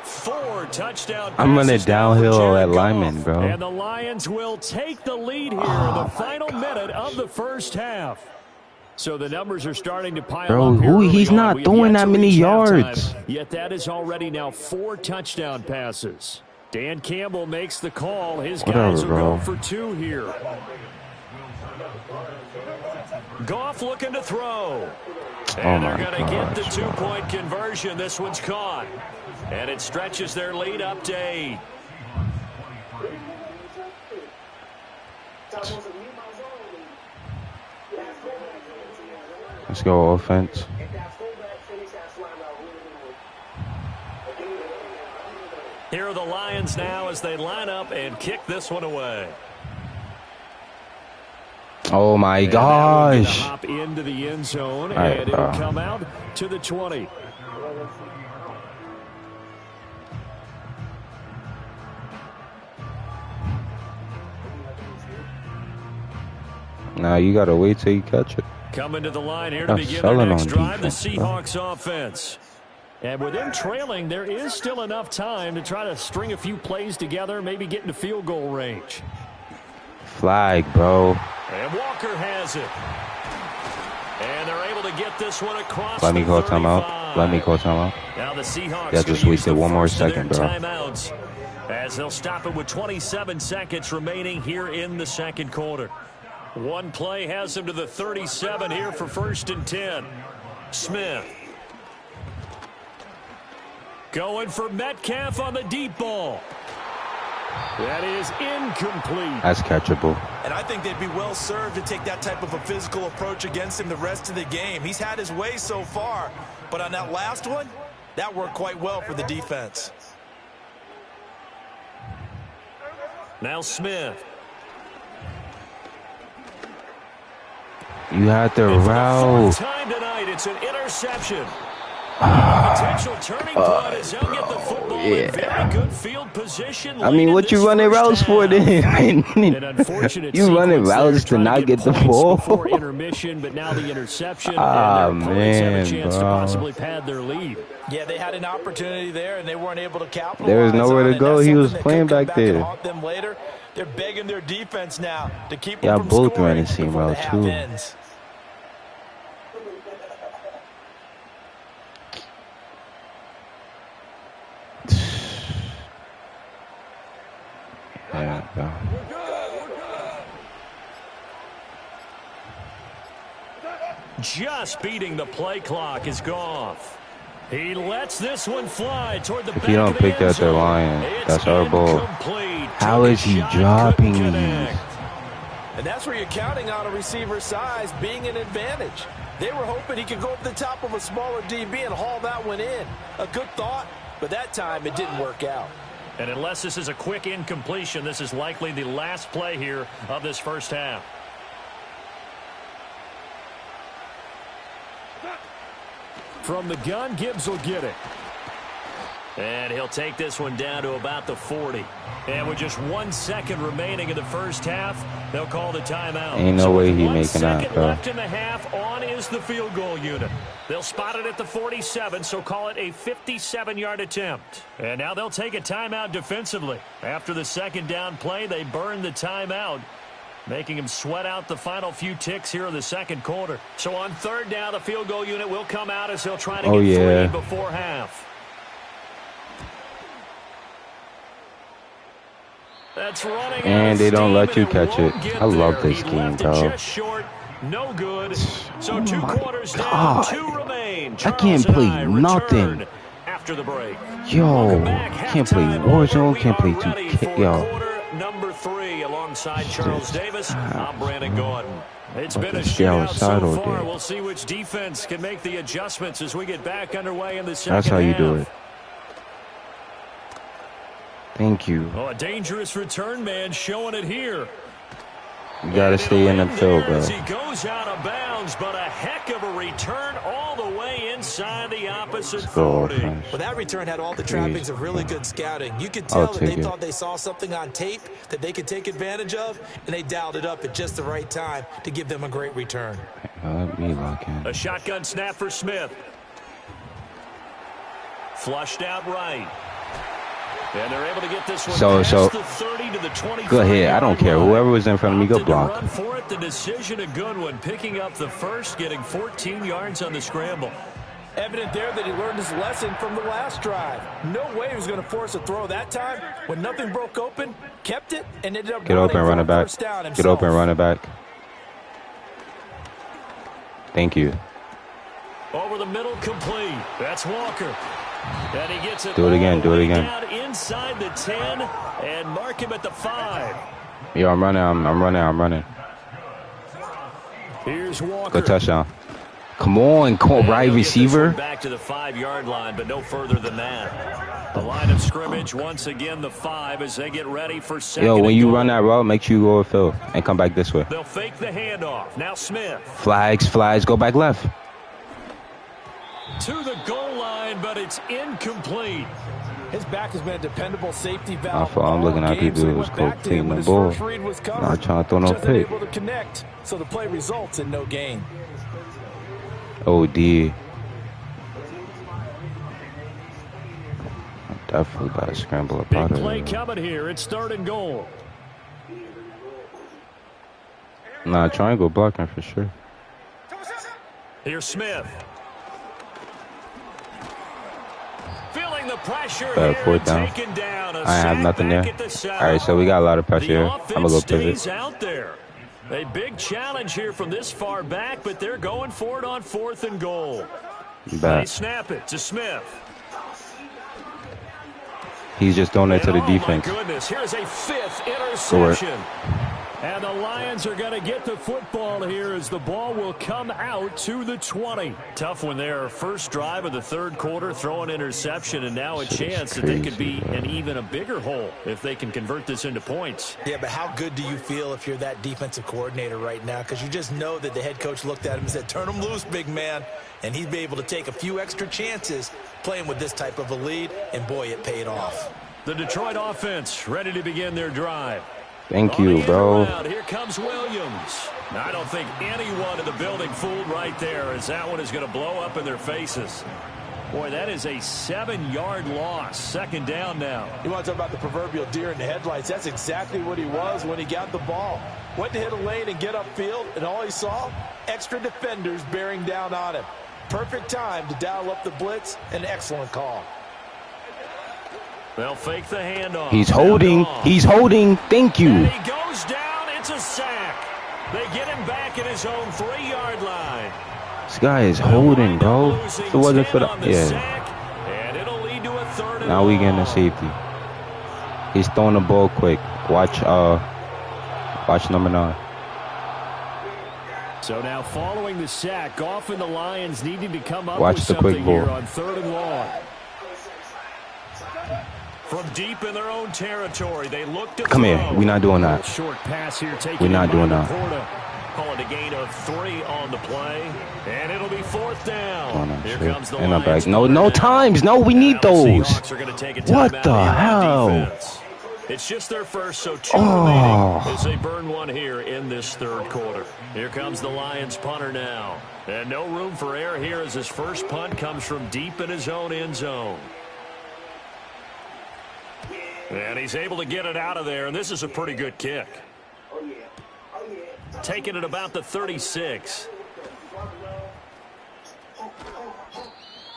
4 touchdown I'm running passes now for downhill Jared at Goff. linemen, bro. And the Lions will take the lead here in the final minute of the first half. So the numbers are starting to pile Bro, up here he's early on. not We have throwing yet that to many reach halftime, yards. Yet that is already now 4 touchdown passes. Dan Campbell makes the call. His guys will go for 2 here. Goff looking to throw. And they're going to get the 2-point conversion. This one's caught. And it stretches their lead up to 8. Let's go offense. Here are the Lions now as they line up and kick this one away. Oh my And gosh. hop into the end zone, Right, and it'll come out to the 20. Nah, you gotta wait till you catch it. Coming to the line here to That's begin their selling next on drive, the defense, bro. Seahawks offense. And with them trailing, there is still enough time to try to string a few plays together, maybe get into field goal range. Flag, bro. And Walker has it. And they're able to get this one across. Let me the call 35. timeout. Let me call timeout. Now the Seahawks Yeah, just wasted one more second, bro. Timeouts as they'll stop it with 27 seconds remaining here in the second quarter. One play has them to the 37 here for 1st and 10. Smith. Going for Metcalf on the deep ball. That is incomplete. That's catchable. And I think they'd be well served to take that type of a physical approach against him the rest of the game. He's had his way so far, but on that last one, that worked quite well for the defense. Now Smith. You had the And for the route. 4th time tonight, it's an interception. Potential turning point as they'll get the football in very good field position. I mean, what you running routes for then? An unfortunate You running sequence there, routes to trying not get the points ball? before intermission, but now the interception, Ah, and their opponents have a man, chance to bro. possibly pad their lead. Yeah, they had an opportunity there, and they weren't able to capitalize. There was nowhere on to it. go. That's He was something that playing could come back and there. haunt them later. They're begging their defense now to keep Yeah, them from both scoring ran the same before the route, half too. ends. Yeah, bro. Just beating the play clock is Goff. He lets this one fly toward the back If you don't of the pick end that, they're zone. lying. It's That's our ball. incomplete. How Took a is he shot, dropping couldn't these? connect. And that's where you're counting on a receiver's size being an advantage. They were hoping he could go up the top of a smaller DB and haul that one in. A good thought, but that time it didn't work out. And unless this is a quick incompletion, this is likely the last play here of this first half. From the gun, Gibbs will get it. And he'll take this one down to about the 40. And with just 1 second remaining in the first half, they'll call the timeout. Ain't no way he making that, bro. Left in the half, on is the field goal unit. They'll spot it at the 47, so call it a 57-yard attempt. And now they'll take a timeout defensively. After the second down play, they burn the timeout, making him sweat out the final few ticks here in the second quarter. So on third down, the field goal unit will come out as he'll try to get 3 before half. That's running and they don't let you catch it. I love this game, bro. No good. So 2 quarters down, 2 remain. I can't play nothing. After the break. Yo, can't play Warzone, can't play 2K. Yo. Number 3 alongside Charles Davis. I'm Brandon Gordon. It's been a shootout so far. We'll see which defense can make the adjustments as we get back underway in the second half. That's how you do it. Thank you. Oh, a dangerous return man showing it here. You gotta stay in the field, bro. He goes out of bounds, but a heck of a return all the way inside the opposite 40. Well, that return had all the trappings of really good scouting. You could tell that they thought they saw something on tape that they could take advantage of, and they dialed it up at just the right time to give them a great return. Let me lock in. A shotgun snap for Smith. Flushed out right. And they're able to get this one so the 30 to the 25. Go ahead. I don't care. Whoever was in front of me, go block. Run for it. The decision a good one. Picking up the first, getting 14 yards on the scramble. Evident there that he learned his lesson from the last drive. No way he was going to force a throw that time. When nothing broke open, kept it, and ended up get open, run it back. Get open, run it back. Thank you. Over the middle, complete. That's Walker. And he gets it. Do it again. Do it again. Down inside the 10 and mark him at the 5. Yo, I'm running. I'm running. Here's Walker. Good touchdown. Come on, right receiver. Back to the 5-yard line, but no further than that. The line of scrimmage once again the 5 as they get ready for second. Yo, when you run that route, make sure you go with Phil and come back this way. They'll fake the handoff. Now Smith. Flags. Go back left. To the goal line, but it's incomplete. His back has been a dependable safety valve. I'm looking at people who's clean the ball. Not trying to throw no pick. Able to connect, so the play results in no gain. OD. I definitely got to scramble up out of Big play there. coming here. It's 3rd and goal. Nah, triangle blocking for sure. Here's Smith. Feeling the pressure Bad here, 4th down. taken down. I have nothing there. All right, so we got a lot of pressure here. I'm going to go pivot. Out there. A big challenge here from this far back, but they're going for it on 4th and goal. They snap it to Smith. He's just throwing it to the defense. Oh, my goodness. Here's a 5th interception. And the Lions are going to get the football here as the ball will come out to the 20. Tough one there. First drive of the 3rd quarter, throw an interception, and now a chance that they could be in even a bigger hole if they can convert this into points. Yeah, but how good do you feel if you're that defensive coordinator right now? Because you just know that the head coach looked at him and said, turn him loose, big man. And he'd be able to take a few extra chances playing with this type of a lead, and boy, it paid off. The Detroit offense ready to begin their drive. Thank you, bro. Here comes Williams. I don't think anyone in the building fooled right there, as that one is going to blow up in their faces. Boy, that is a 7-yard loss. 2nd down now. You want to talk about the proverbial deer in the headlights? That's exactly what he was when he got the ball. Went to hit a lane and get upfield, and all he saw, extra defenders bearing down on him. Perfect time to dial up the blitz. An excellent call. They'll fake the handoff. He's holding. Thank you. And he goes down. It's a sack. They get him back at his own 3-yard line. This guy is holding, bro. If it wasn't for the and it'll lead to a 3rd and now we getting a safety. He's throwing the ball quick. Watch number 9. So now following the sack, Goff and the Lions needing to come up Watch with the quick something ball. here on 3rd and long. From deep in their own territory, they look to Come here. We're not doing that. Short pass here taken. We're not doing that. call it a gain of 3 on the play. And it'll be 4th down. Here comes the and I'm Lions. back. No times. No, we need those. What the hell? It's just their first, so 2 remaining as they burn one here in this 3rd quarter. Here comes the Lions punter now. And no room for error here as his first punt comes from deep in his own end zone. And he's able to get it out of there, and this is a pretty good kick. Taking it about the 36.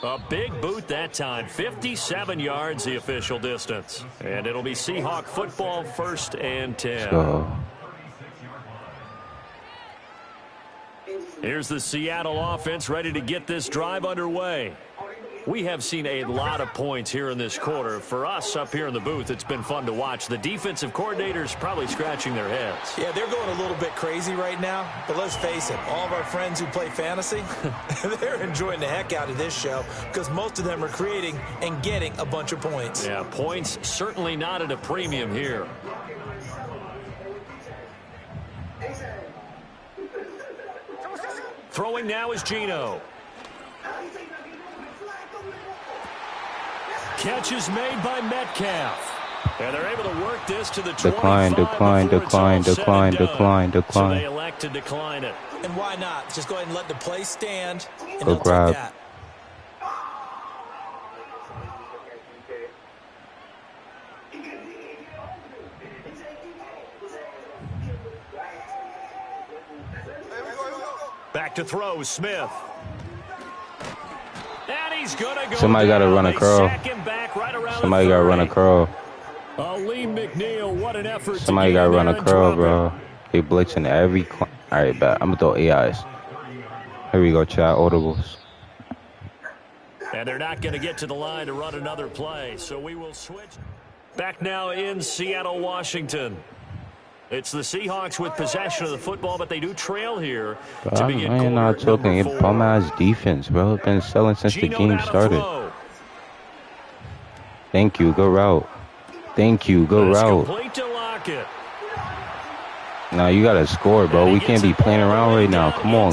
A big boot that time. 57 yards the official distance. And it'll be Seahawk football, 1st and 10. Here's the Seattle offense ready to get this drive underway. We have seen a lot of points here in this quarter. For us up here in the booth, it's been fun to watch. The defensive coordinators probably scratching their heads. Yeah, they're going a little bit crazy right now. But let's face it, all of our friends who play fantasy, they're enjoying the heck out of this show because most of them are creating and getting a bunch of points. Yeah, points certainly not at a premium here. Throwing now is Geno. Catch is made by Metcalf. And they're able to work this to the 25. Decline. So they elect to decline it. And why not? Just go ahead and let the play stand. And go grab. Take that. Back to throw, Smith. And he's gonna go. Somebody got to run a curl. Somebody got to run a curl. McNeil, what an effort. Somebody got to run a curl, bro. They blitzing every. All right, bet. I'm gonna throw AIs. Here we go, chat. Audibles. And they're not going to get to the line to run another play, so we will switch. Back now in Seattle, Washington. It's the Seahawks with possession of the football, but they do trail here. Bro, I ain't not talking bum-ass defense, bro. It's been selling since the game started. Thank you. Go route. Thank you. Go route. Now you got to score, bro. We can't be playing around right now. Come on.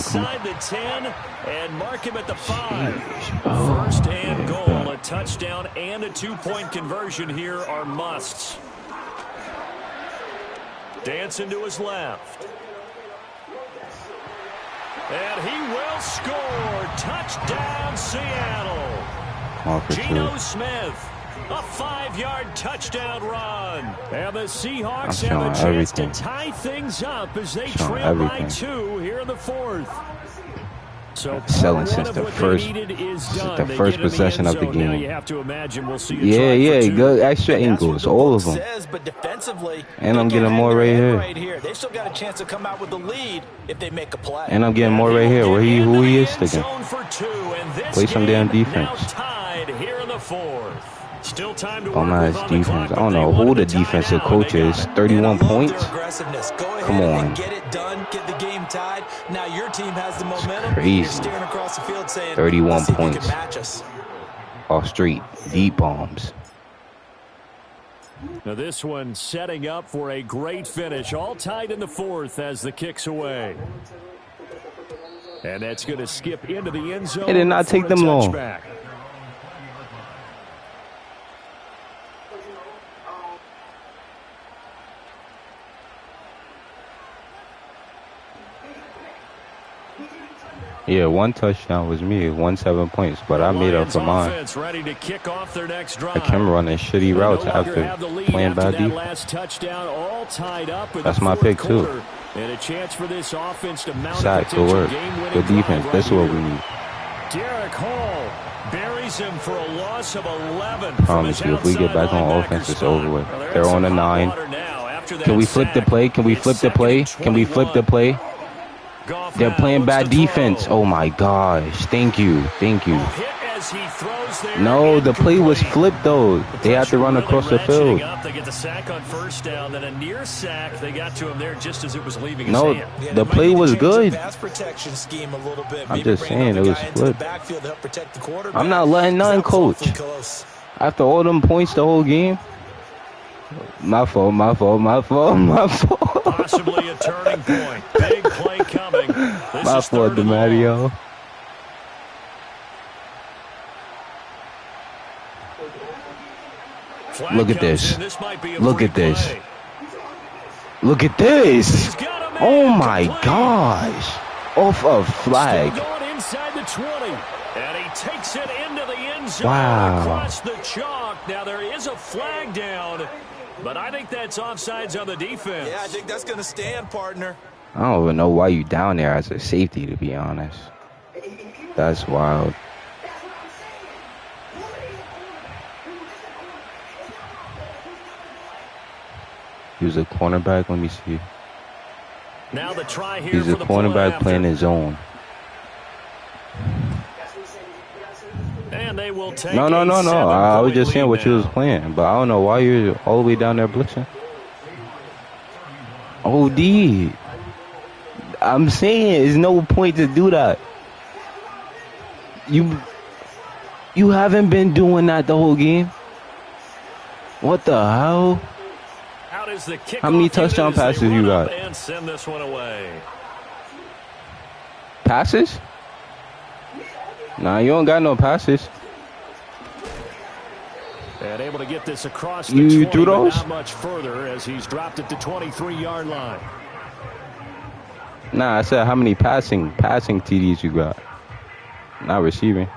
And mark him at the 5. First and goal. A touchdown and a 2-point conversion here are musts. Dancing to his left. And he will score. Touchdown, Seattle. Geno Smith. A 5-yard touchdown run. And the Seahawks have a chance to tie things up as they trail by 2 here in the 4th. So selling since the first possession of the game. Yeah, good extra angles, all of them. And I'm getting more right here. They still got a chance to come out with the lead if they make a play. And I'm getting more right here. Who he is sticking? Play some damn defense. Here in the 4th. Still time to nice defense. I don't know who the defensive coach is. 31 points. Come on. Get it done. Get the game tied. Now your team has the momentum. Crazy. You're staring across the field saying, 31 points. Off street. Deep bombs. Now this one setting up for a great finish. All tied in the 4th as the kick's away. And that's going to skip into the end zone. It did not take them long. Yeah, 1 touchdown was me, 7 points, but I made up for mine. Ready to kick off their next drive. I kept running shitty routes after playing bad defense. That's my pick too. And a chance for this offense to mount Sack, good work. Good defense. That's what we need. Derek Hall buries him for a loss of 11. Promise you, if we get back on offense, it's over with. They're on a 9. Can we flip the play? Can we flip the play? Can we flip the play? They're playing bad defense. Oh my gosh. Thank you. No, the play was flipped though. They had to run across the field. They get the sack on first down, then a near sack. They got to him there just as it was leaving his hand. No, the play was good. I'm just saying it was flipped. I'm not letting none coach. After all them points the whole game. My fault, my fault, my fault, my fault. Possibly a turning point. Big play coming. My fault, DeMario. Look at this. Look at this. Look at this. Oh my gosh. Off a flag. Inside the 20. And he takes it into the end zone. Wow. Across the chalk. Now there is a flag down. But I think that's offsides on the defense. Yeah, I think that's going to stand, partner. I don't even know why you down there as a safety, to be honest. That's wild. He was a cornerback. Let me see. Now the try here. He's a cornerback playing his zone. And they will take No. I was just saying what you was playing, but I don't know why you're all the way down there blitzing. OD. I'm saying there's no point to do that. You haven't been doing that the whole game. What the hell? How many touchdown passes you got? And send this one away. Passes? Nah, you don't got no passes. And able to get this across the you 20, threw those? not much further as he's dropped it to 23-yard line. Nah, I said how many passing TDs you got. Not receiving.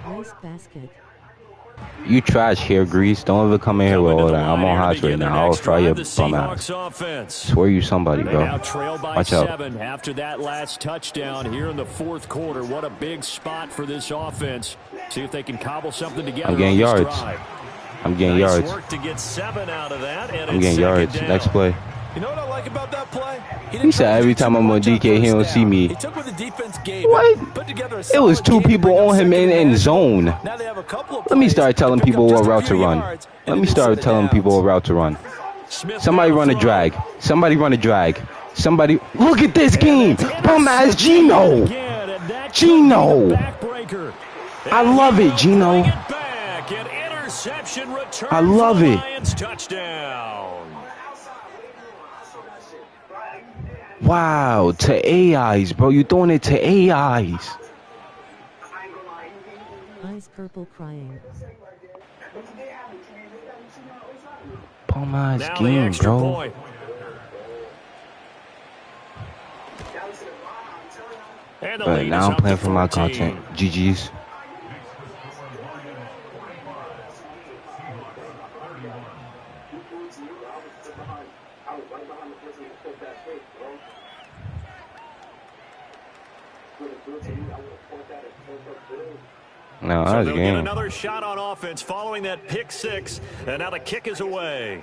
Nice basket. You trash hair grease. Don't ever come in here with all that. I'm on hots right now. I'll try your bum ass. Swear you somebody, bro. Watch out. After that last touchdown here in the fourth quarter. What a big spot for this offense. See if they can cobble something together. I'm getting yards. I'm getting yards. Work to get 7 out of that, and I'm getting yards. Down. Next play. You know what I like about that play? He said every time I'm on DK, he don't see me. He took what the defense gave. What? Put together It was 2 people on him in zone. Now they have a couple of Let me start telling people what route to run. Let me start telling people what route to run. Somebody run a drag. Somebody run a drag. Somebody. Look at this game. Bum ass Gino. Gino. I love it, Gino. I love it. Wow, to AIs, bro. You throwing it to AIs. Eyes purple crying. Bum ass game, bro. Point. But now I'm playing for my content. GG's. No, so that's they'll game. get another shot on offense following that pick 6, and now the kick is away.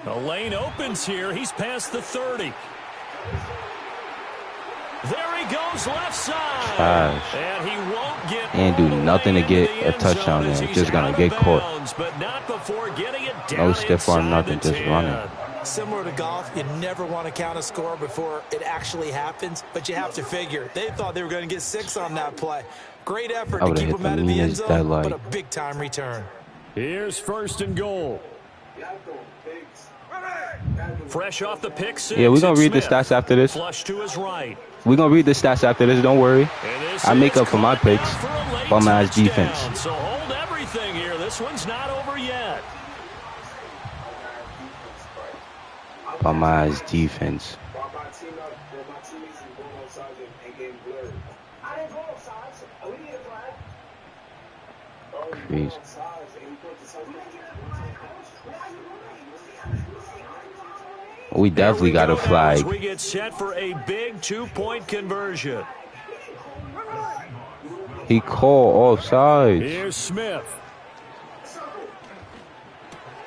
The lane opens here. He's past the 30. There he goes left side. Trash. And he won't get Ain't do nothing to get a touchdown there. Just gonna get caught. But not before getting it down No stiff arm, nothing. Just running. Similar to golf, you never want to count a score before it actually happens, but you have to figure. They thought they were going to get 6 on that play. Great effort to keep them out of the end zone, but a big-time return. Here's 1st and goal. Fresh off the pick 6. Yeah, we're going to read the stats after this. Flush to his right. We're going to read the stats after this. Don't worry. I make up for my picks. Bum ass defense. So hold everything here. This one's not over yet. Bum ass defense. Crazy. We definitely got a flag. We get set for a big 2-point conversion. He called offside. Here's Smith.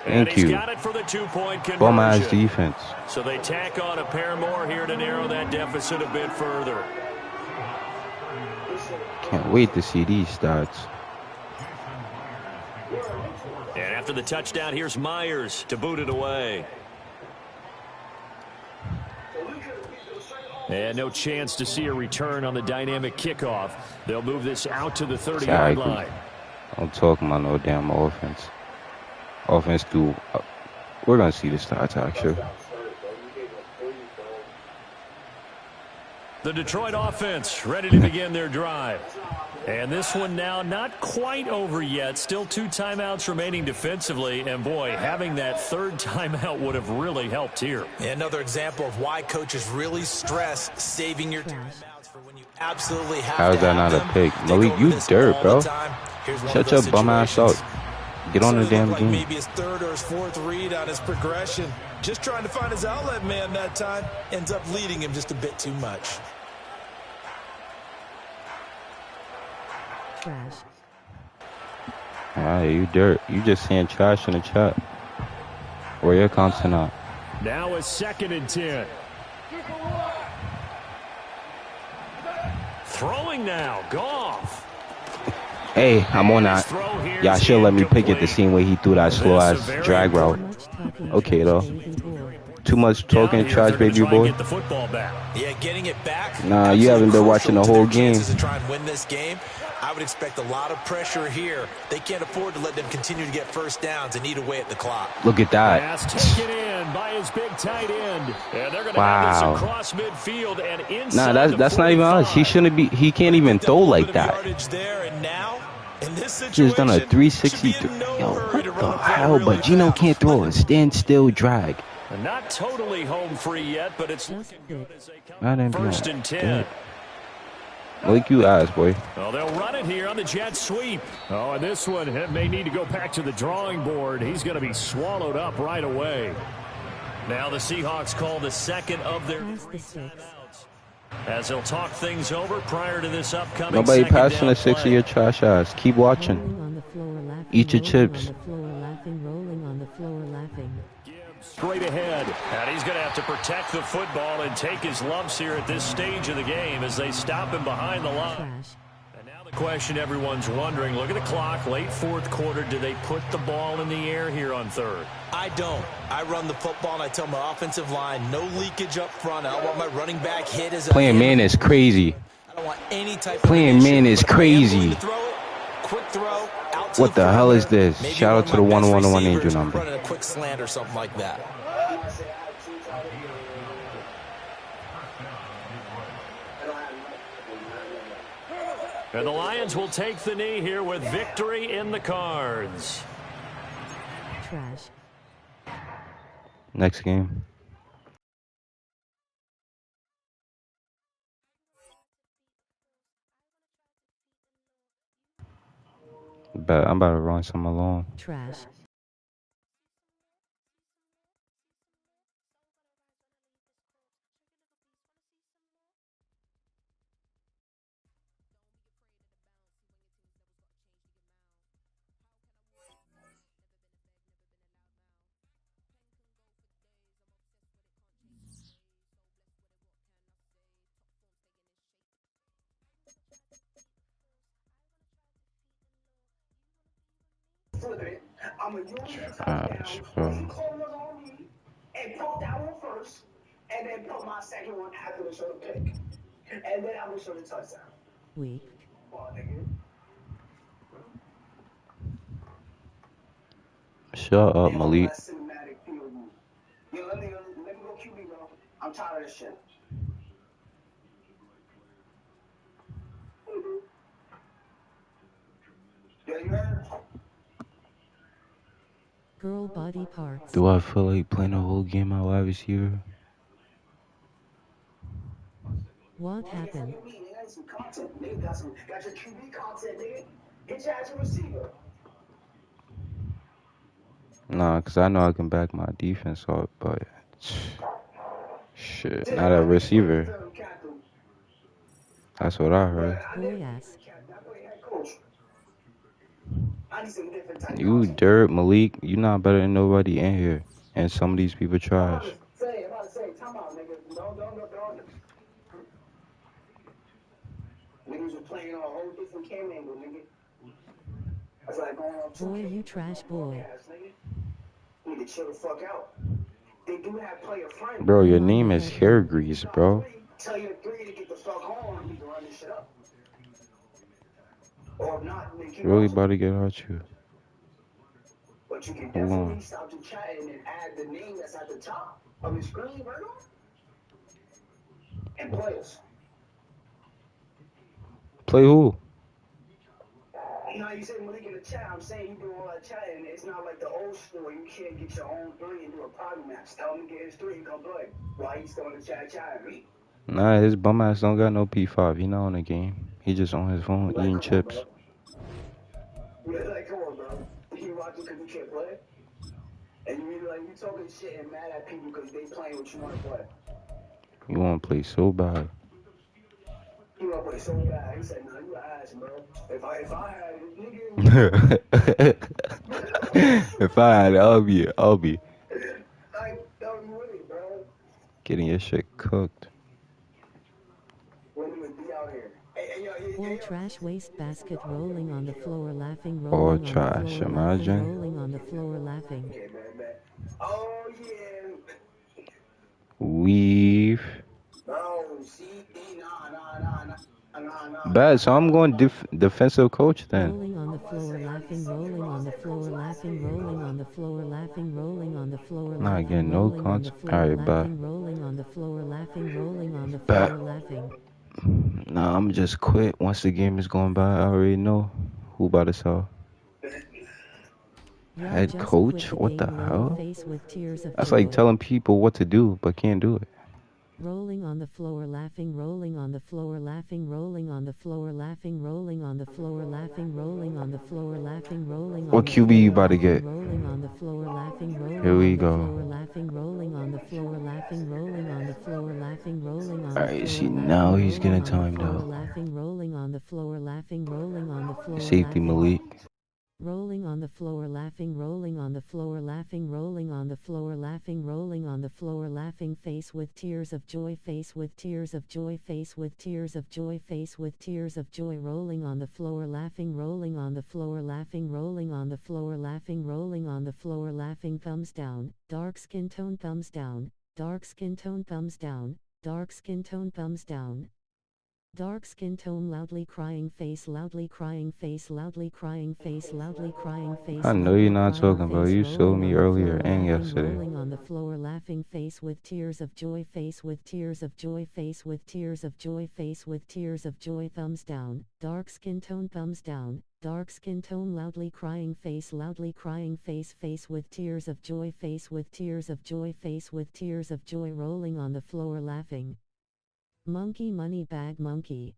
Thank you. Got it for the 2-point conversion. Bum ass defense. So they tack on a pair more here to narrow that deficit a bit further. Can't wait to see these stats. And after the touchdown, here's Myers to boot it away. And no chance to see a return on the dynamic kickoff. They'll move this out to the 30-yard line. I'm talking about no damn offense. Offense do. We're gonna see the stats actually. The Detroit offense ready to begin their drive. And this one now not quite over yet. Still 2 timeouts remaining defensively. And, boy, having that 3rd timeout would have really helped here. Another example of why coaches really stress saving your timeouts for when you absolutely have How is that not a pick? Malik, you dirt, bro. Shut your bum ass up. Get on the damn game. Maybe his 3rd or his 4th read on his progression. Just trying to find his outlet man that time. Ends up leading him just a bit too much. Trash. Alright, you dirt. You just saying trash in the chat. Where your content at? Now a 2nd and 10. Throwing now. Goff. Hey, I'm on that. Y'all should let me pick it the same way he threw that slow ass drag route. Okay though. Too much talking trash, baby boy. Get the football back. Yeah, getting it back. Nah, you haven't been watching the whole game. To try and win this game, I would expect a lot of pressure here. They can't afford to let them continue to get first downs and eat away at the clock. Look at that. Pass taken in by his big tight end. And they're going to have this across midfield and inside. Nah, that's not even us. He shouldn't be. He can't even throw like that. Just done a 360. Yo, what the hell? But Gino can't throw a standstill drag. Not totally home free yet, but it's looking good as they come. 1st and 10. Like you asked, boy. Well, they'll run it here on the jet sweep. Oh, and this one may need to go back to the drawing board. He's going to be swallowed up right away. Now the Seahawks call the 2nd of their 3 timeouts, as they'll talk things over prior to this upcoming. Nobody passing a 6-year trash ass. Keep watching. Eat your chips. Rolling on the floor laughing. Straight ahead, and he's going to have to protect the football and take his lumps here at this stage of the game as they stop him behind the line. And now the question everyone's wondering, look at the clock, late 4th quarter, do they put the ball in the air here on 3rd? I don't. I run the football and I tell my offensive line, no leakage up front. I don't want my running back hit as a playing man is crazy. I don't want any type of playing man is crazy. Quick throw. What the hell is this? Shout out to the 111 angel number. Running a quick slant or something like that. And the Lions will take the knee here with victory in the cards. Trash. Next game. But I'm about to run some alone. Trash. Trash, bro. And put that one first, and then put my 2nd one after the show pick. And then I'm gonna show the touchdown. Weak. Shut up, Malik. Yo, let me go QB, bro. I'm tired of this shit. Yo, you heard? Girl body parts. Do I feel like playing the whole game out wide receiver? What happened? Got your QB content, nigga. Get your ass a receiver. Nah, because I know I can back my defense up, but shit, not a receiver. That's what I heard. Boy ass. You dirt, Malik. You not better than nobody in here. And some of these people trash. Niggas were playing on a whole different camera angle, nigga. That's like going on Boy, you trash boy. Need to chill the fuck out. They do have player friends. Bro, your name is Hair Grease, bro. tell your three to get the fuck on, you can run this shit up. Or if not, then keep Really watching. about to get at you. But you can Hold definitely on. stop the chat and add the name that's at the top of the screen, Virgo. And players. Play who? You know how you say Malik in the chat, I'm saying you do all that chatting. It's not like the old school. You can't get your own three and do a private match. Tell him to get his three and come play. While he's still in the chatting. Nah, his bum ass don't got no P5. He not on the game. He just on his phone eating chips. Yeah, like, come on, bro. You watching because you can't play? And you mean like you talking shit and mad at people because they playing what you want to play? You want to play so bad. You want to play so bad. He said, nah, you ass, bro. If I had it, nigga. If I had it, I'll be. Like, don't be with it, bro. Getting your shit cooked. When you would be out here. All trash waste basket rolling on the floor laughing All rolling on trash, the floor imagine. laughing rolling on the floor laughing. Okay, man. Oh, yeah. Weave. Bro, see? Nah. Bad, so I'm going defensive coach then. Rolling on the floor laughing rolling on the floor laughing rolling on the floor laughing rolling on the floor Not laughing getting no rolling on the cons. floor Alright, bye. laughing rolling on the floor laughing rolling on the Bye. floor laughing. Nah, I'm just quit. Once the game is going by, I already know who about to sell. Y'all Head just coach? quit the What the game, lol, hell? face with tears of That's joy. like telling people what to do, but can't do it. Rolling on the floor laughing rolling on the floor laughing rolling on the floor laughing rolling on the floor laughing rolling on the floor laughing rolling on What the QB you floor about to laughing get? rolling on the floor laughing rolling Here we on the go. floor laughing rolling on the floor laughing rolling on the floor laughing rolling on the Alright, see, floor now laughing he's rolling getting on the timed floor out. laughing rolling on the floor laughing rolling on the floor Safety laughing Malik. rolling on the floor laughing rolling on the floor laughing rolling on the floor laughing rolling on the floor laughing face with tears of joy face with tears of joy face with tears of joy face with tears of joy rolling on the floor laughing rolling on the floor laughing rolling on the floor laughing rolling on the floor laughing thumbs down dark skin tone thumbs down dark skin tone thumbs down dark skin tone thumbs down. Dark skin tone loudly crying face loudly crying face loudly crying face loudly crying face. I know you're not talking about. You showed me earlier and yesterday. Rolling on the floor laughing face with tears of joy face with tears of joy face with tears of joy face with tears of joy thumbs down. Dark skin tone thumbs down. Dark skin tone loudly crying face face with tears of joy face with tears of joy face with tears of joy rolling on the floor laughing. Monkey money bag monkey.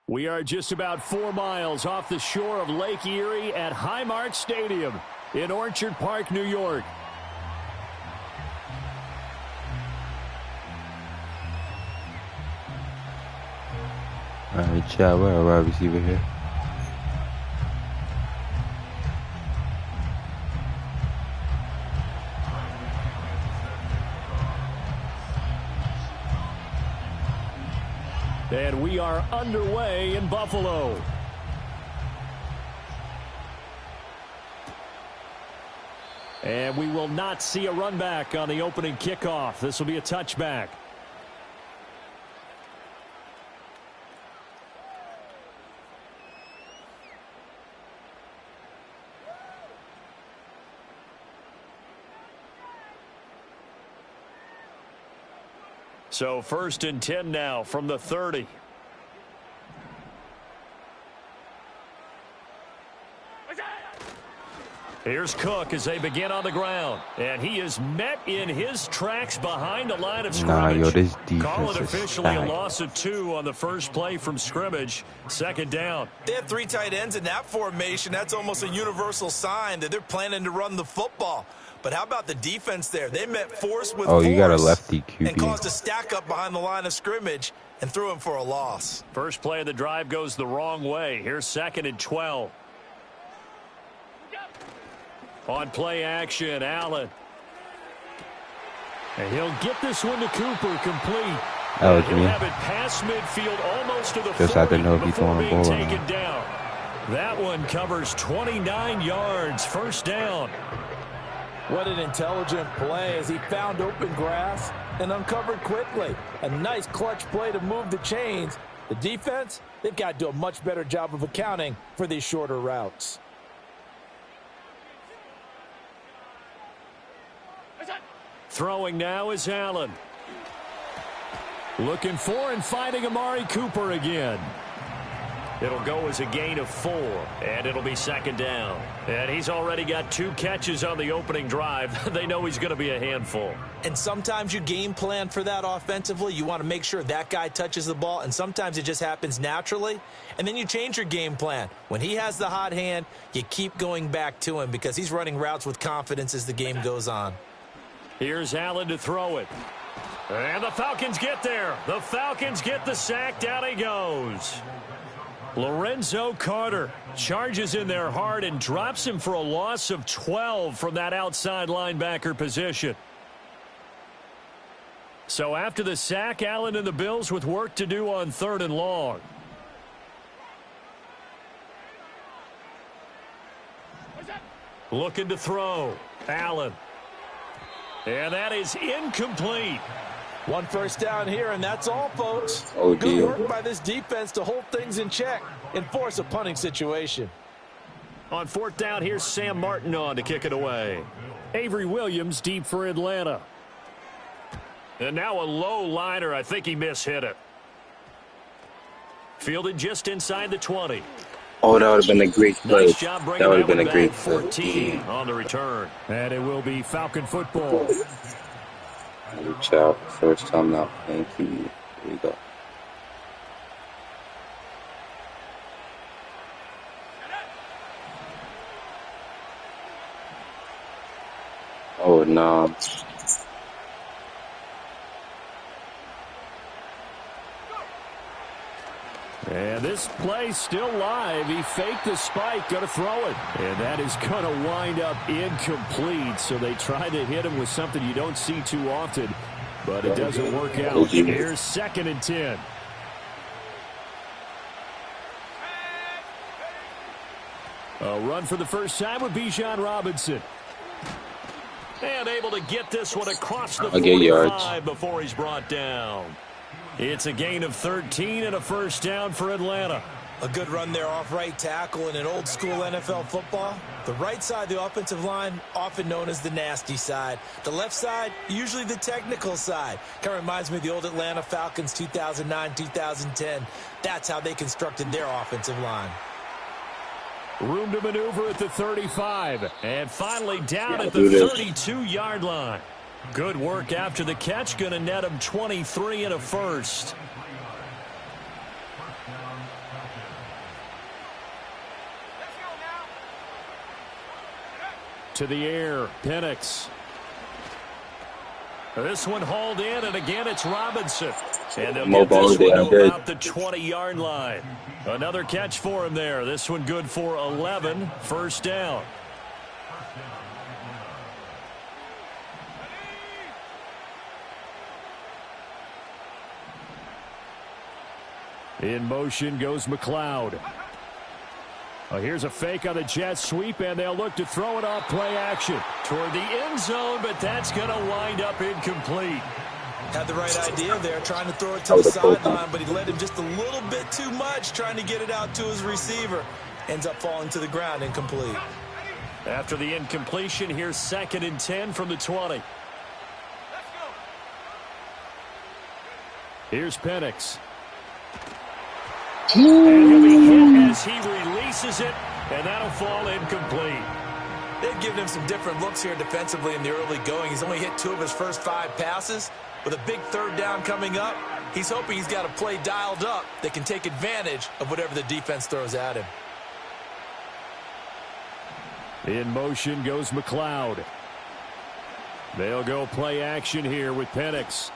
We are just about 4 miles off the shore of Lake Erie at Highmark Stadium in Orchard Park, New York. Alright, chat, we're a wide receiver here. And we are underway in Buffalo. And we will not see a run back on the opening kickoff. This will be a touchback. So 1st and 10 now from the 30. Here's Cook as they begin on the ground. And he is met in his tracks behind the line of scrimmage. Nah, yo, this Call it defense is officially a stacked. loss of 2 on the first play from scrimmage. 2nd down. They have 3 tight ends in that formation. That's almost a universal sign that they're planning to run the football. But how about the defense there? They met force with force. Oh, you got a lefty and caused QB. a stack up behind the line of scrimmage and threw him for a loss. First play of the drive goes the wrong way. Here's 2nd and 12. On play action, Allen. And he'll get this one to Cooper complete. That was He'll me. have it past midfield almost to the Just had to 40 know if he's before throwing the being ball or taken not. down. That one covers 29 yards, first down. What an intelligent play as he found open grass and uncovered quickly. A nice clutch play to move the chains. The defense, they've got to do a much better job of accounting for these shorter routes. Throwing now is Allen. Looking for and finding Amari Cooper again. It'll go as a gain of 4, and it'll be second down. And he's already got 2 catches on the opening drive. They know he's going to be a handful. And sometimes you game plan for that offensively. You want to make sure that guy touches the ball, and sometimes it just happens naturally. And then you change your game plan. When he has the hot hand, you keep going back to him because he's running routes with confidence as the game goes on. Here's Allen to throw it. And the Falcons get there. The Falcons get the sack. Down he goes. Lorenzo Carter charges in there hard and drops him for a loss of 12 from that outside linebacker position. So after the sack, Allen and the Bills with work to do on 3rd and long. Looking to throw. Allen. And that is incomplete. 1 first down here, and that's all, folks. Oh, Good dear. work by this defense to hold things in check and force a punting situation. On 4th down, here's Sam Martin on to kick it away. Avery Williams deep for Atlanta. And now a low liner. I think he mishit it. Fielded just inside the 20. Oh, that would have been a great play. Nice job bringing That would have that been one a great back. play. 14 on the return. And it will be Falcon football. Good job. First time not playing TV. Here we go. Oh, no. And this play still live. He faked the spike, going to throw it. And that is going to wind up incomplete. So they try to hit him with something you don't see too often, but it doesn't work out. Here's 2nd and 10. A run for the first time with Bijan Robinson. And able to get this one across the 45 before he's brought down. It's a gain of 13 and a first down for Atlanta. A good run there off right tackle in an old school NFL football. The right side of the offensive line, often known as the nasty side. The left side, usually the technical side. Kind of reminds me of the old Atlanta Falcons 2009, 2010. That's how they constructed their offensive line. Room to maneuver at the 35. And finally down at the 32-yard line. Good work after the catch. Going to net him 23 and a first. To the air, Penix. This one hauled in, and again it's Robinson. And they'll get this one to about the 20-yard line. Another catch for him there. This one good for 11, first down. In motion goes McLeod. Here's a fake on the jet sweep, and they'll look to throw it off play action toward the end zone, but that's going to wind up incomplete. Had the right idea there, trying to throw it to the sideline, but he led him just a little bit too much, trying to get it out to his receiver. Ends up falling to the ground, incomplete. After the incompletion, here's 2nd and 10 from the 20. Here's Penix. And he'll be hit as he releases it, and that'll fall incomplete. They've given him some different looks here defensively in the early going. He's only hit 2 of his first 5 passes. With a big 3rd down coming up, he's hoping he's got a play dialed up that can take advantage of whatever the defense throws at him. In motion goes McLeod. They'll go play action here with Penix.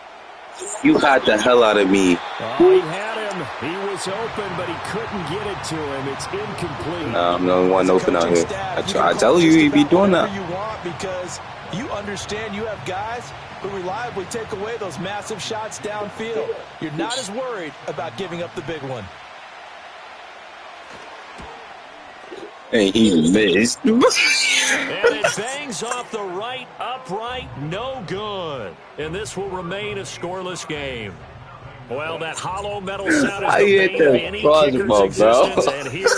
You got the hell out of me. Oh, he had him. He was open, but he couldn't get it to him. It's incomplete. Nah, I'm the only one open out here. I tell you, you be doing that. You want because you understand you have guys who reliably take away those massive shots downfield. You're not as worried about giving up the big one. And he missed. And it bangs off the right upright, no good. And this will remain a scoreless game. Well, that hollow metal sound is the bane of any kicker's existence. And here,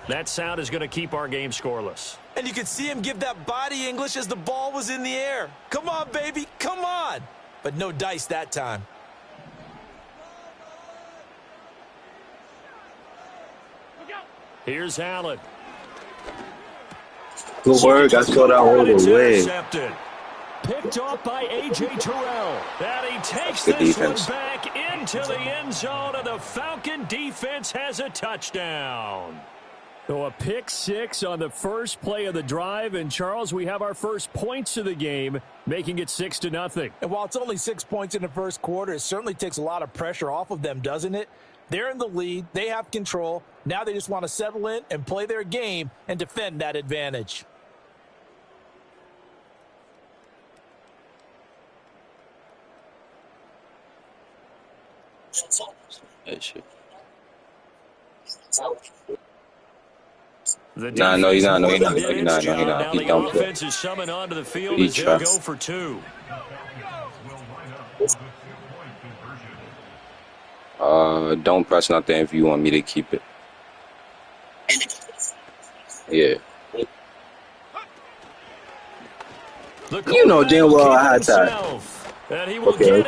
that sound is going to keep our game scoreless. And you could see him give that body English as the ball was in the air. Come on, baby, come on. But no dice that time. Here's Allen. Good work. I saw that all the way. Picked off by A.J. Terrell. And he takes this defense. one back into the end zone, and the Falcon defense has a touchdown. So a pick six on the first play of the drive. And, Charles, we have our first points of the game, making it 6-0. And while it's only 6 points in the first quarter, it certainly takes a lot of pressure off of them, doesn't it? They're in the lead. They have control. Now they just want to settle in and play their game and defend that advantage. Nah, no, he's not. No, he's not. No, he's not. No, he's not. Now He's the done offense is summoned onto the field He as they'll trusts. go for two. Don't press nothing if you want me to keep it. Yeah. You know damn well I had that. Okay.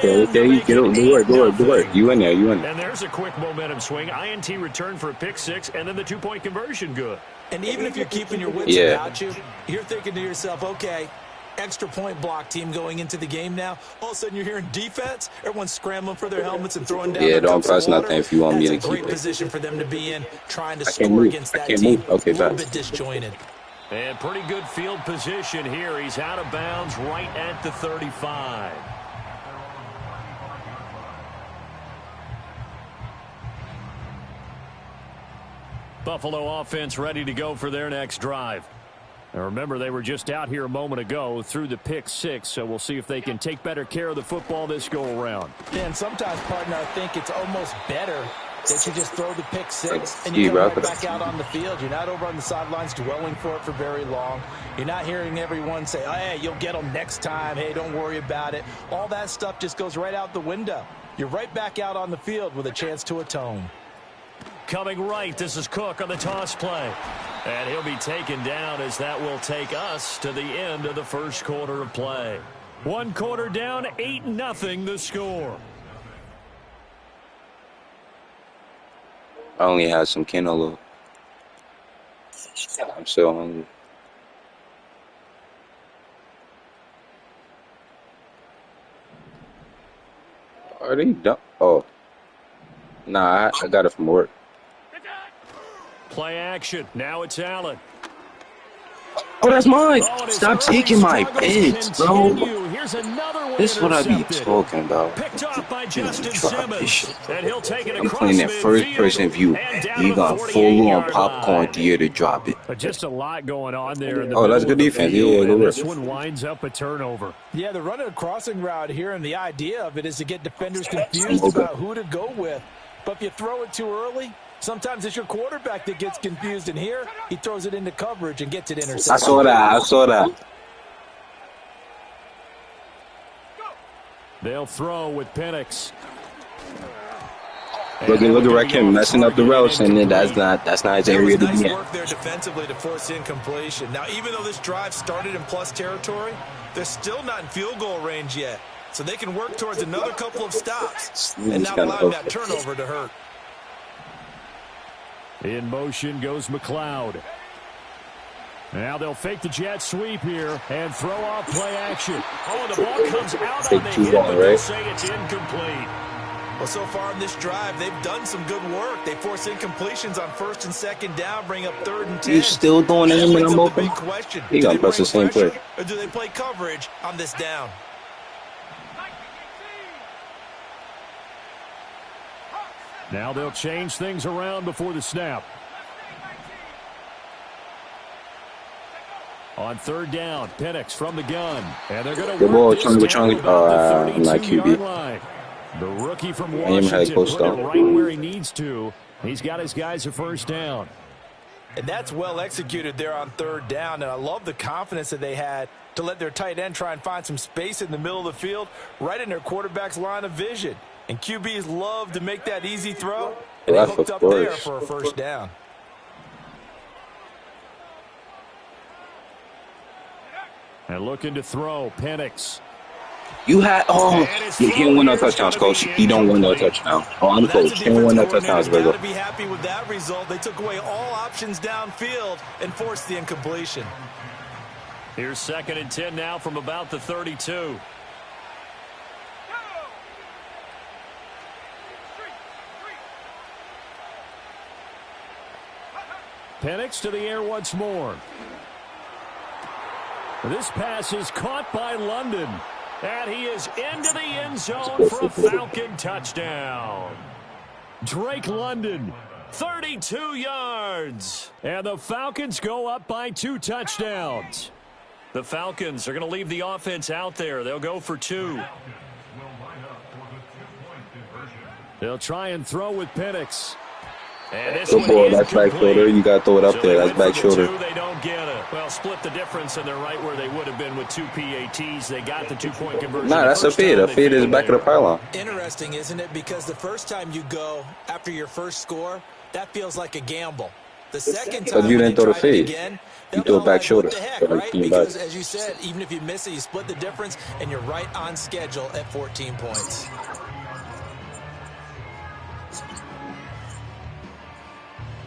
Good work. You in there. And there's a quick momentum swing. INT return for a pick six, and then the two-point conversion good. And even if you're keeping your wits about you, you're thinking to yourself, okay, extra point block team going into the game now. All of a sudden you're hearing defense. Everyone's scrambling for their helmets and throwing down their don't cups press of water. nothing if you want me to That's a keep great it. position for them to be in, trying to I can't score move. against I that can't team. move. Okay, a little best. bit disjointed. And pretty good field position here. He's out of bounds right at the 35. Buffalo offense ready to go for their next drive. Now remember, they were just out here a moment ago through the pick six, so we'll see if they can take better care of the football this go-around. And sometimes, partner, I think it's almost better that you just throw the pick six and you come right back out on the field. You're not over on the sidelines dwelling for it for very long. You're not hearing everyone say, oh, hey, you'll get them next time. Hey, don't worry about it. All that stuff just goes right out the window. You're right back out on the field with a chance to atone. Coming right, this is Cook on the toss play. And he'll be taken down as that will take us to the end of the first quarter of play. 1 quarter down, 8-0 the score. I only had some cantaloupe. I'm so hungry. Are they done? Oh. Nah, I got it from work. Play action. Now it's Allen. Oh, that's mine. Oh, Stop taking my picks, bro. This is what I be intercepted. talking about. Picked off by Justin Drop this Simmons. shit. And he'll take it I'm across playing that first midfield person view. and down You to got the full on 48-yard popcorn line. theater to drop it. But just a lot going on there in the Oh, that's middle good of the defense. field, Yeah, and good work. this one winds up a turnover. Yeah, they're running a crossing route here, and the idea of it is to get defenders confused about who to go with. But if you throw it too early, sometimes it's your quarterback that gets confused, and here he throws it into coverage and gets it intercepted. I saw that. They'll throw with Penix. Look at Rakim messing up the routes, and then that's not his area to Nice be in. work there defensively to force incompletion. Now, even though this drive started in plus territory, they're still not in field goal range yet. So they can work towards another couple of stops and not allow that turnover to hurt. In motion goes McLeod. Now they'll fake the jet sweep here and throw off play action. Oh, the ball comes out on the hit, but they'll say it's incomplete. Well, so far in this drive, they've done some good work. They force incompletions on 1st and 2nd down, bring up 3rd and 10. You still doing it when I'm open? He gonna press the same play. Or do they play coverage on this down? Now they'll change things around before the snap. On 3rd down, Penix from the gun. And they're going to work this down to about the 32-yard line. The rookie from Washington put it right where he needs to. He's got his guys a 1st down. And that's well executed there on third down. And I love the confidence that they had to let their tight end try and find some space in the middle of the field, right in their quarterback's line of vision. And QBs love to make that easy throw. And he hooked up there for a first down. And looking to throw, Penix. You had, he don't win no touchdowns, coach. He don't win no touchdowns. Oh, I'm coach. He don't win no touchdowns, Virgo. Got to be happy with that result. They took away all options downfield and forced the incompletion. Here's 2nd and 10 now from about the 32. Penix to the air once more. This pass is caught by London. And he is into the end zone for a Falcon touchdown. Drake London, 32 yards. And the Falcons go up by 2 touchdowns. The Falcons are going to leave the offense out there. They'll go for 2. They'll try and throw with Penix. And this Good ball. That's back shoulder. You got to throw it up there. That's back shoulder. They don't get it. Well, split the difference, and they're right where they would have been with 2 PATs. They got the 2-point conversion. Nah, that's a fade. A fade is back of the pylon. Interesting, isn't it? Because the first time you go after your first score, that feels like a gamble. The second time you didn't throw the fade. Again, you throw it back shoulder. What the heck, right? Because, as you said, even if you miss it, you split the difference, and you're right on schedule at 14 points.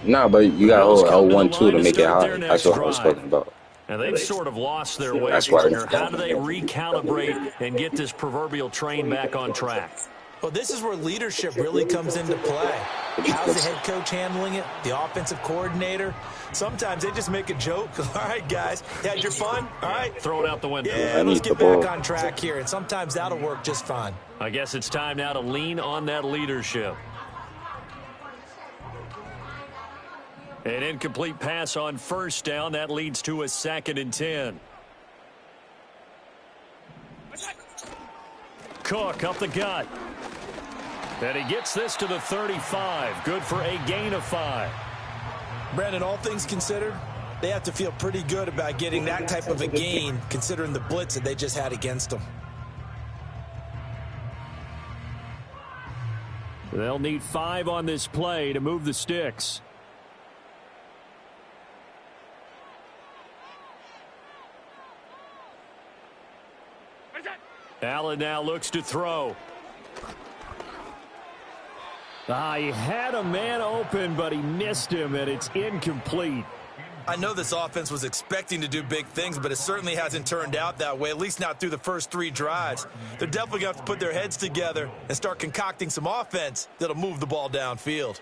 Nah, but you got to hold 1-2 to make it high. That's what I was talking about. And they've sort of lost their way here. How do they recalibrate and get this proverbial train back on track? Well, this is where leadership really comes into play. How's the head coach handling it? The offensive coordinator? Sometimes they just make a joke. All right, guys, had your fun? All right. Throw it out the window. Yeah, let's get back on track here. And sometimes that'll work just fine. I guess it's time now to lean on that leadership. An incomplete pass on first down. That leads to a 2nd and 10. Cook up the gut. And he gets this to the 35. Good for a gain of 5. Brandon, all things considered, they have to feel pretty good about getting that type of a gain, considering the blitz that they just had against them. They'll need 5 on this play to move the sticks. Allen now looks to throw. He had a man open, but he missed him, and it's incomplete. I know this offense was expecting to do big things, but it certainly hasn't turned out that way, at least not through the first 3 drives. They're definitely going to have to put their heads together and start concocting some offense that'll move the ball downfield.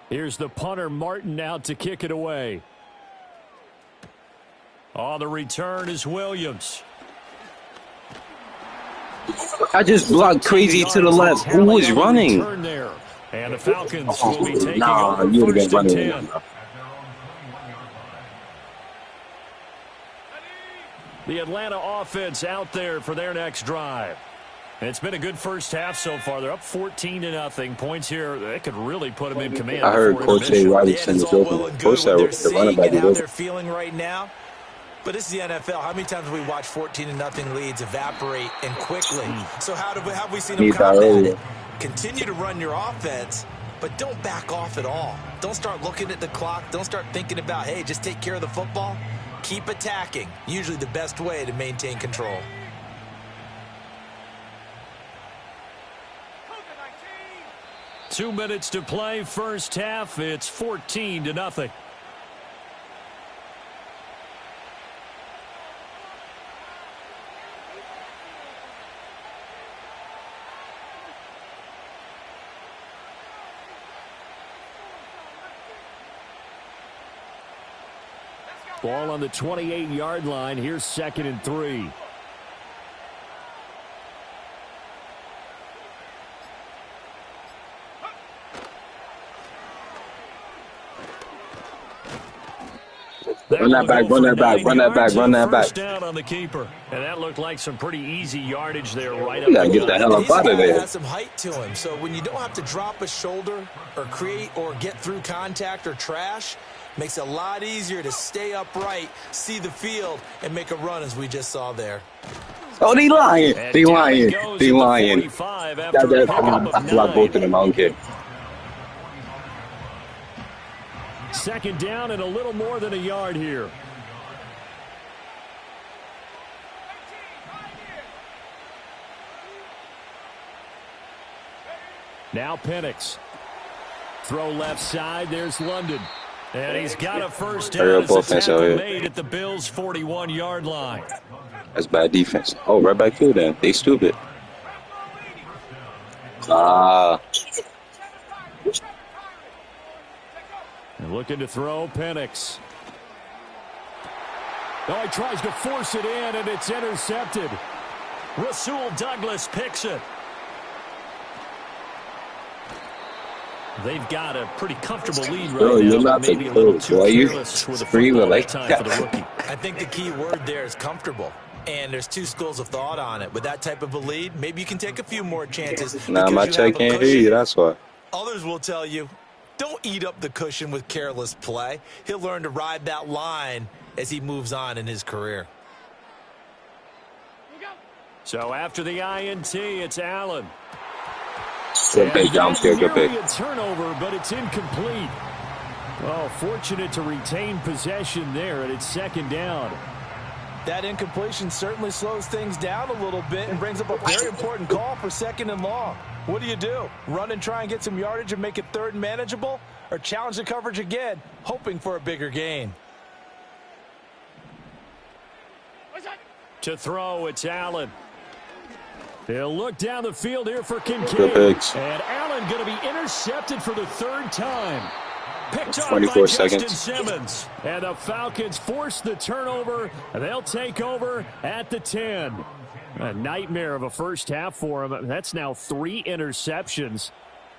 Here's the punter, Martin, out to kick it away. On the return is Williams. I just blocked crazy to the left. Who was running? And the Falcons will be taking over first and 10. The Atlanta offense out there for their next drive. It's been a good first half so far. They're up 14-0. Points here, they could really put them in command. I heard Coach Robinson is open. Coach said the running back is open. They're feeling right now. But this is the NFL. How many times have we watched 14-0 leads evaporate and quickly? So have we seen them combat it? Continue to run your offense, but don't back off at all. Don't start looking at the clock. Don't start thinking about, hey, just take care of the football. Keep attacking. Usually the best way to maintain control. Two minutes to play, first half. It's 14-0. Ball on the 28-yard line. Here's 2nd and 3. Run that back, run that back, run that back, run that back. First down on the keeper. And that looked like some pretty easy yardage there right up You gotta the get the hell up out of there. Has some height to him, so when you don't have to drop a shoulder or create or get through contact or trash, makes it a lot easier to stay upright, see the field, and make a run as we just saw there. Oh, they lying. They lying. They lying. I like both of them. I don't care. Second down and a little more than a yard here. Now Penix. Throw left side. There's London. And he's got a first down as a tackle made at the Bills' 41-yard line. That's bad defense. Oh, right back here then. They stupid. And looking to throw, Penix. Oh, he tries to force it in, and it's intercepted. Rasul Douglas picks it. They've got a pretty comfortable lead right now. Maybe a little too careless with a football time for the rookie. I think the key word there is comfortable. And there's two schools of thought on it. With that type of a lead, maybe you can take a few more chances. Nah, my check can't hear you, that's why. Others will tell you, don't eat up the cushion with careless play. He'll learn to ride that line as he moves on in his career. So after the INT, it's Allen. Good big downstairs, good big. A turnover, but it's incomplete. Oh, fortunate to retain possession there, and it's second down. That incompletion certainly slows things down a little bit and brings up a very important call for second and long. What do? Run and try and get some yardage and make it third and manageable? Or challenge the coverage again, hoping for a bigger gain? To throw, it's Allen. They'll look down the field here for Kincaid. And Allen going to be intercepted for the third time. Picked off by Justin Simmons. And the Falcons force the turnover. They'll take over at the 10. A nightmare of a first half for him. That's now 3 interceptions.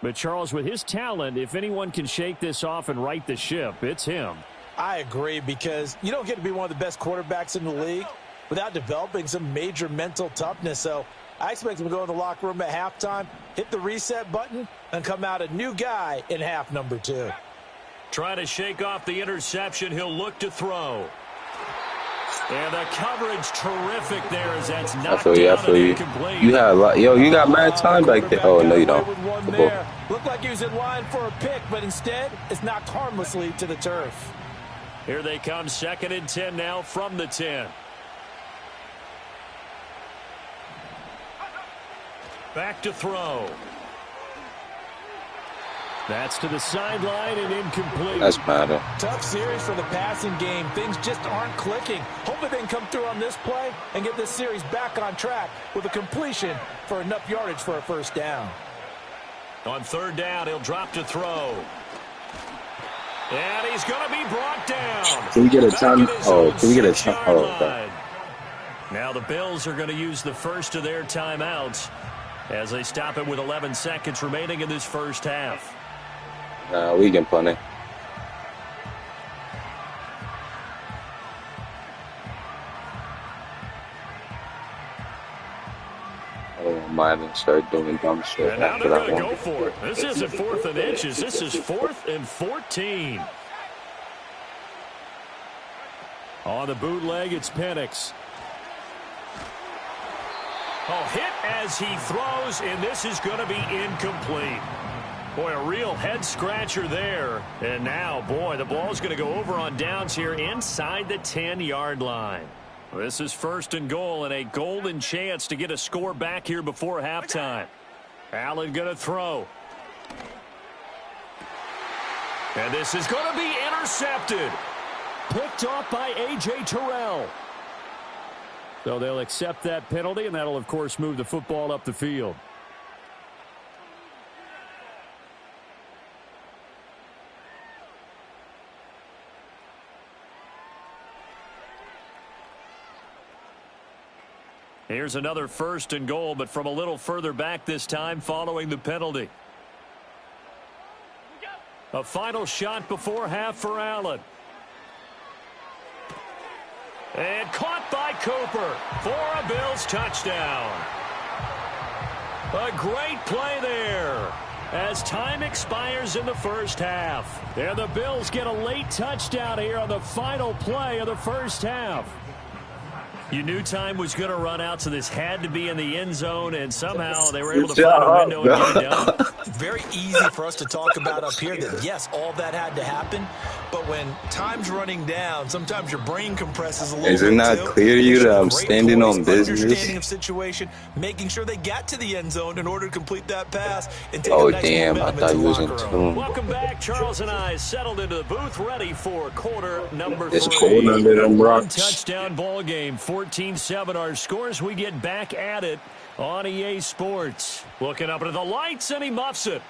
But Charles, with his talent, if anyone can shake this off and right the ship, it's him. I agree, because you don't get to be one of the best quarterbacks in the league without developing some major mental toughness. So I expect him to go in the locker room at halftime, hit the reset button, and come out a new guy in half number 2. Trying to shake off the interception. He'll look to throw. And the coverage terrific there as that's knocked down and incomplete. You had a lot. Yo, you got mad time back there. Oh, no, you don't. Looked like he was in line for a pick, but instead it's knocked harmlessly to the turf. Here they come, second and 10 now from the 10. Back to throw. That's to the sideline and incomplete. That's bad. Tough series for the passing game. Things just aren't clicking. Hopefully they can come through on this play and get this series back on track with a completion for enough yardage for a first down. On third down, he'll drop to throw. And he's going to be brought down. Can we get a time? Oh, can we get a time? Oh, okay. Now the Bills are going to use the first of their timeouts as they stop it with 11 seconds remaining in this first half. Nah, we can punt it. I don't mind and start doing dumb shit. And now they're going to go for it. This isn't 4th and inches. This is 4th and 14. On the bootleg, it's Penix. Oh, hit as he throws, and this is going to be incomplete. Boy, a real head-scratcher there. And now, boy, the ball's going to go over on downs here inside the 10-yard line. This is first and goal and a golden chance to get a score back here before halftime. Allen going to throw. And this is going to be intercepted. Picked off by A.J. Terrell. So they'll accept that penalty, and that'll, of course, move the football up the field. Here's another first and goal, but from a little further back this time following the penalty. A final shot before half for Allen. And caught by Cooper for a Bills touchdown. A great play there as time expires in the first half. And the Bills get a late touchdown here on the final play of the first half. You knew time was going to run out, so this had to be in the end zone, and somehow they were able to find a window and get it done. Very easy for us to talk about up here that, yes, all that had to happen, but when time's running down, sometimes your brain compresses a little bit. Is it not clear to you that I'm standing on business? Understanding of situation, making sure they got to the end zone in order to complete that pass. And take Oh, a nice damn, I thought you was in tune. Welcome back. Charles and I settled into the booth, ready for quarter number 3. It's cold under them rocks. Touchdown ball game, 14-7 our scores. We get back at it on EA Sports. Looking up into the lights, and he muffs it.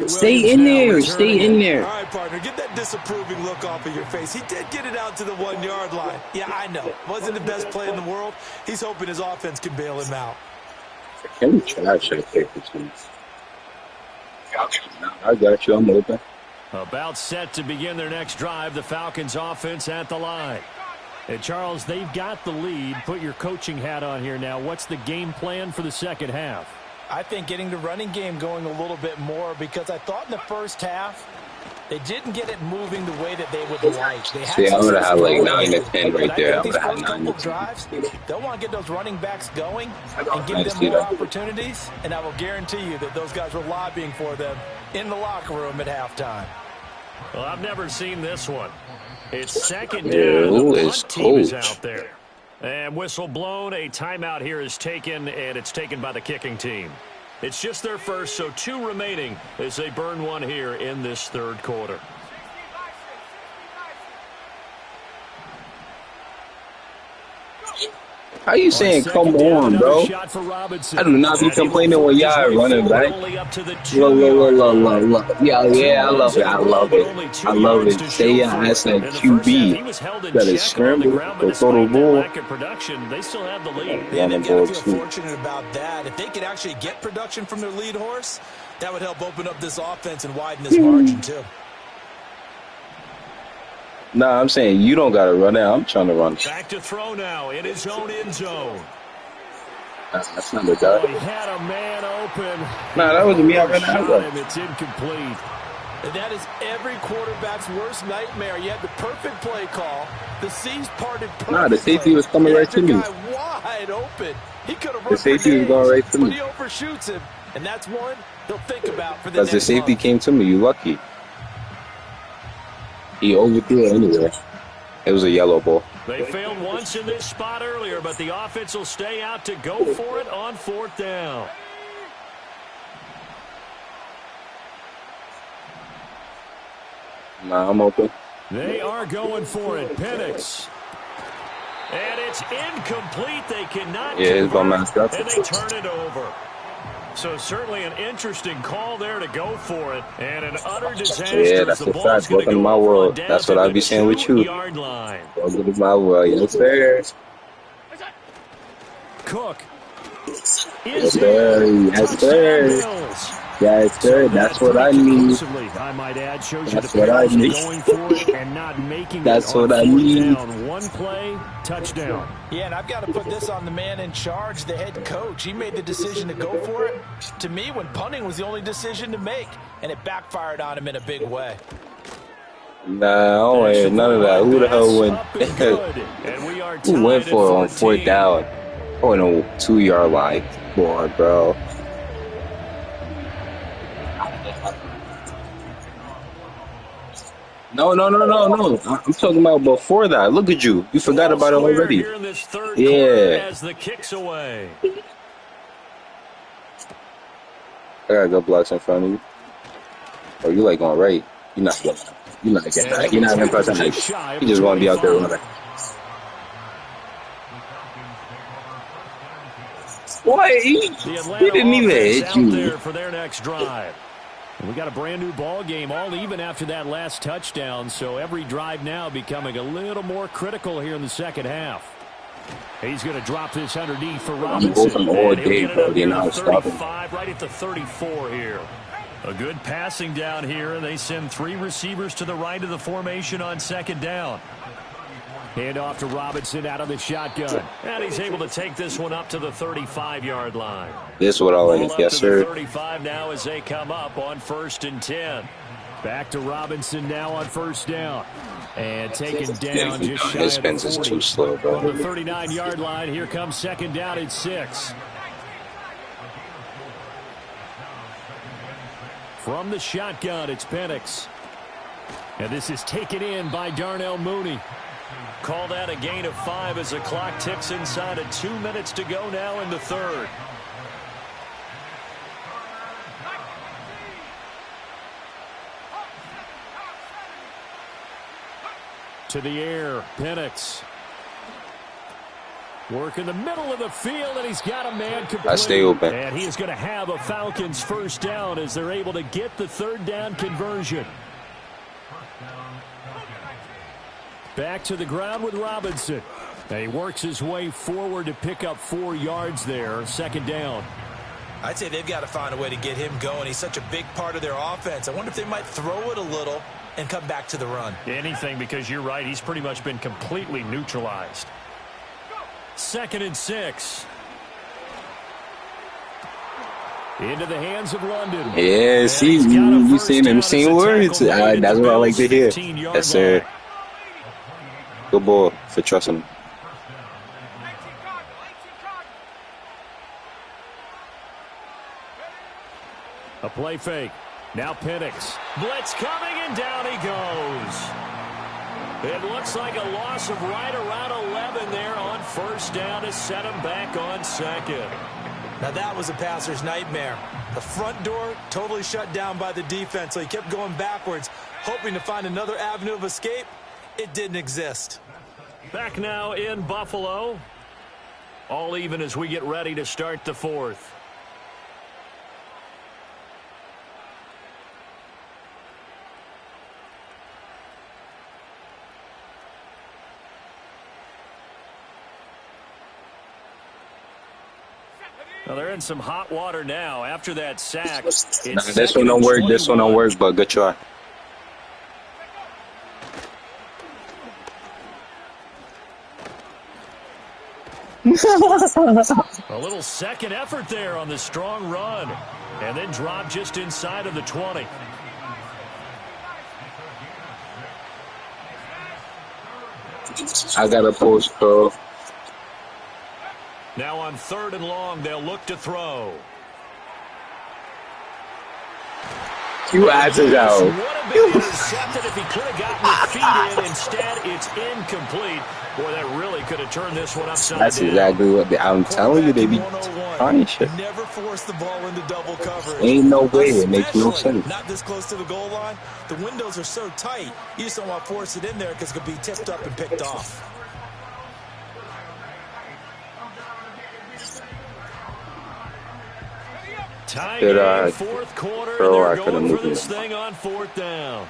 Stay in there. Stay in there. All right, partner, get that disapproving look off of your face. He did get it out to the 1-yard line. Yeah, I know. Wasn't the best play in the world. He's hoping his offense can bail him out. Can we try to take this one? I got you. I'm open. About set to begin their next drive, the Falcons offense at the line. And Charles, they've got the lead. Put your coaching hat on here now. What's the game plan for the second half? I think getting the running game going a little bit more, because I thought in the first half they didn't get it moving the way that they would like. They had I'm going to have like 9 to 10 right there. I'm going to have 9 to 10. Drives, they'll want to get those running backs going and give them more opportunities, and I will guarantee you that those guys were lobbying for them in the locker room at halftime. Well, I've never seen this one. It's second down. The punt team is out there. And whistle blown. A timeout here is taken, and it's taken by the kicking team. It's just their first, so 2 remaining as they burn one here in this third quarter. How you saying, come on, bro? I do not be complaining when y'all running back. Look. Yeah, I love it. I love it. I love it. Stay your ass at QB. Better scramble. Go throw the ball. They still have the lead. Yeah, they've got to feel fortunate about that. If they could actually get production from their lead horse, that would help open up this offense and widen this margin, too. Nah, I'm saying you don't got to run out. I'm trying to run. Back to throw now in his own end zone. That's not the guy. He had a man open. Nah, that wasn't me. I ran out. It's incomplete. And that is every quarterback's worst nightmare. You had the perfect play call. The seams parted perfectly. Nah, the safety was coming right to me. Wide open. He could have run the safety was going right to me. But he overshoots him. And that's one he'll think about for the next. Because the safety came to me. You lucky. He overthrew it anyway. It was a yellow ball. They failed once in this spot earlier, but the offense will stay out to go for it on 4th down. Nah, I'm open. They are going for it. Penix. And it's incomplete. They cannot convert, and they turn it over. So certainly an interesting call there to go for it, and an utter disaster. Yeah, that's a fact. Welcome to my world. That's what I be saying with you. Welcome to my world. Yes, sir. Cook. Yes, sir. Yes, sir. Yes, sir. That's what I need. I might add, shows that's what I need. Going for it and not making that's it what I need. Down. One play, touchdown. Yeah, and I've got to put this on the man in charge, the head coach. He made the decision to go for it. To me, when punting was the only decision to make, and it backfired on him in a big way. Nah, I don't want to hear none of that. Who the hell went? Who went for it on 4th down? Oh, no, 2-yard line. Boy, bro. No. I'm talking about before that. Look at you. You forgot about it already. Yeah. As the kicks away. I gotta go blocks in front of you. Oh, you like going right. You're not going. You're not getting that. You're not even pressing that. You just want to be out there running. Boy, he didn't even hit you. For their next drive. And we got a brand new ball game, all even after that last touchdown. So every drive now becoming a little more critical here in the second half. He's going to drop this underneath for Robinson. All day, bro. They're not stopping. Right at the 34 here. A good passing down here, and they send 3 receivers to the right of the formation on second down. Hand off to Robinson out of the shotgun. And he's able to take this one up to the 35-yard line. This is what I like. Yes, sir. 35 now as they come up on 1st and 10. Back to Robinson now on 1st down. And taken down just shy of the 40. Is too slow, bro. From the 39-yard line, here comes 2nd down and 6. From the shotgun, it's Penix. And this is taken in by Darnell Mooney. Call that a gain of 5 as the clock ticks inside of 2 minutes to go now in the 3rd. To the air, Penix. Work in the middle of the field, and he's got a man complete. I stay open. And he is going to have a Falcons 1st down as they're able to get the 3rd down conversion. Back to the ground with Robinson. And he works his way forward to pick up 4 yards there. 2nd down. I'd say they've got to find a way to get him going. He's such a big part of their offense. I wonder if they might throw it a little and come back to the run. Anything, because you're right. He's pretty much been completely neutralized. 2nd and 6. Into the hands of London. Yeah, see, you seen them same words. That's what I like to hear. Yes, sir. Good ball for trusting him. A play fake. Now Penix. Blitz coming, and down he goes. It looks like a loss of right around 11 there on 1st down to set him back on 2nd. Now that was a passer's nightmare. The front door totally shut down by the defense, so he kept going backwards, hoping to find another avenue of escape. It didn't exist. Back now in Buffalo. All even as we get ready to start the 4th. Well, they're in some hot water now after that sack. This one don't work. This one don't work, but good try. A little second effort there on the strong run. And then drop just inside of the 20. I got a post, bro. Now on 3rd and long, they'll look to throw. You asses out. Would have been intercepted if he could have gotten his feet in. Instead, it's incomplete. Boy, that really could have turned this one upside That's down. exactly what I'm telling you. They be trying shit. Never force the ball into double coverage. Ain't no way. It makes no sense. Not this close to the goal line. The windows are so tight, you just don't want to force it in there because it could be tipped up and picked off. Tied in 4th quarter, and they're going for this thing on 4th down.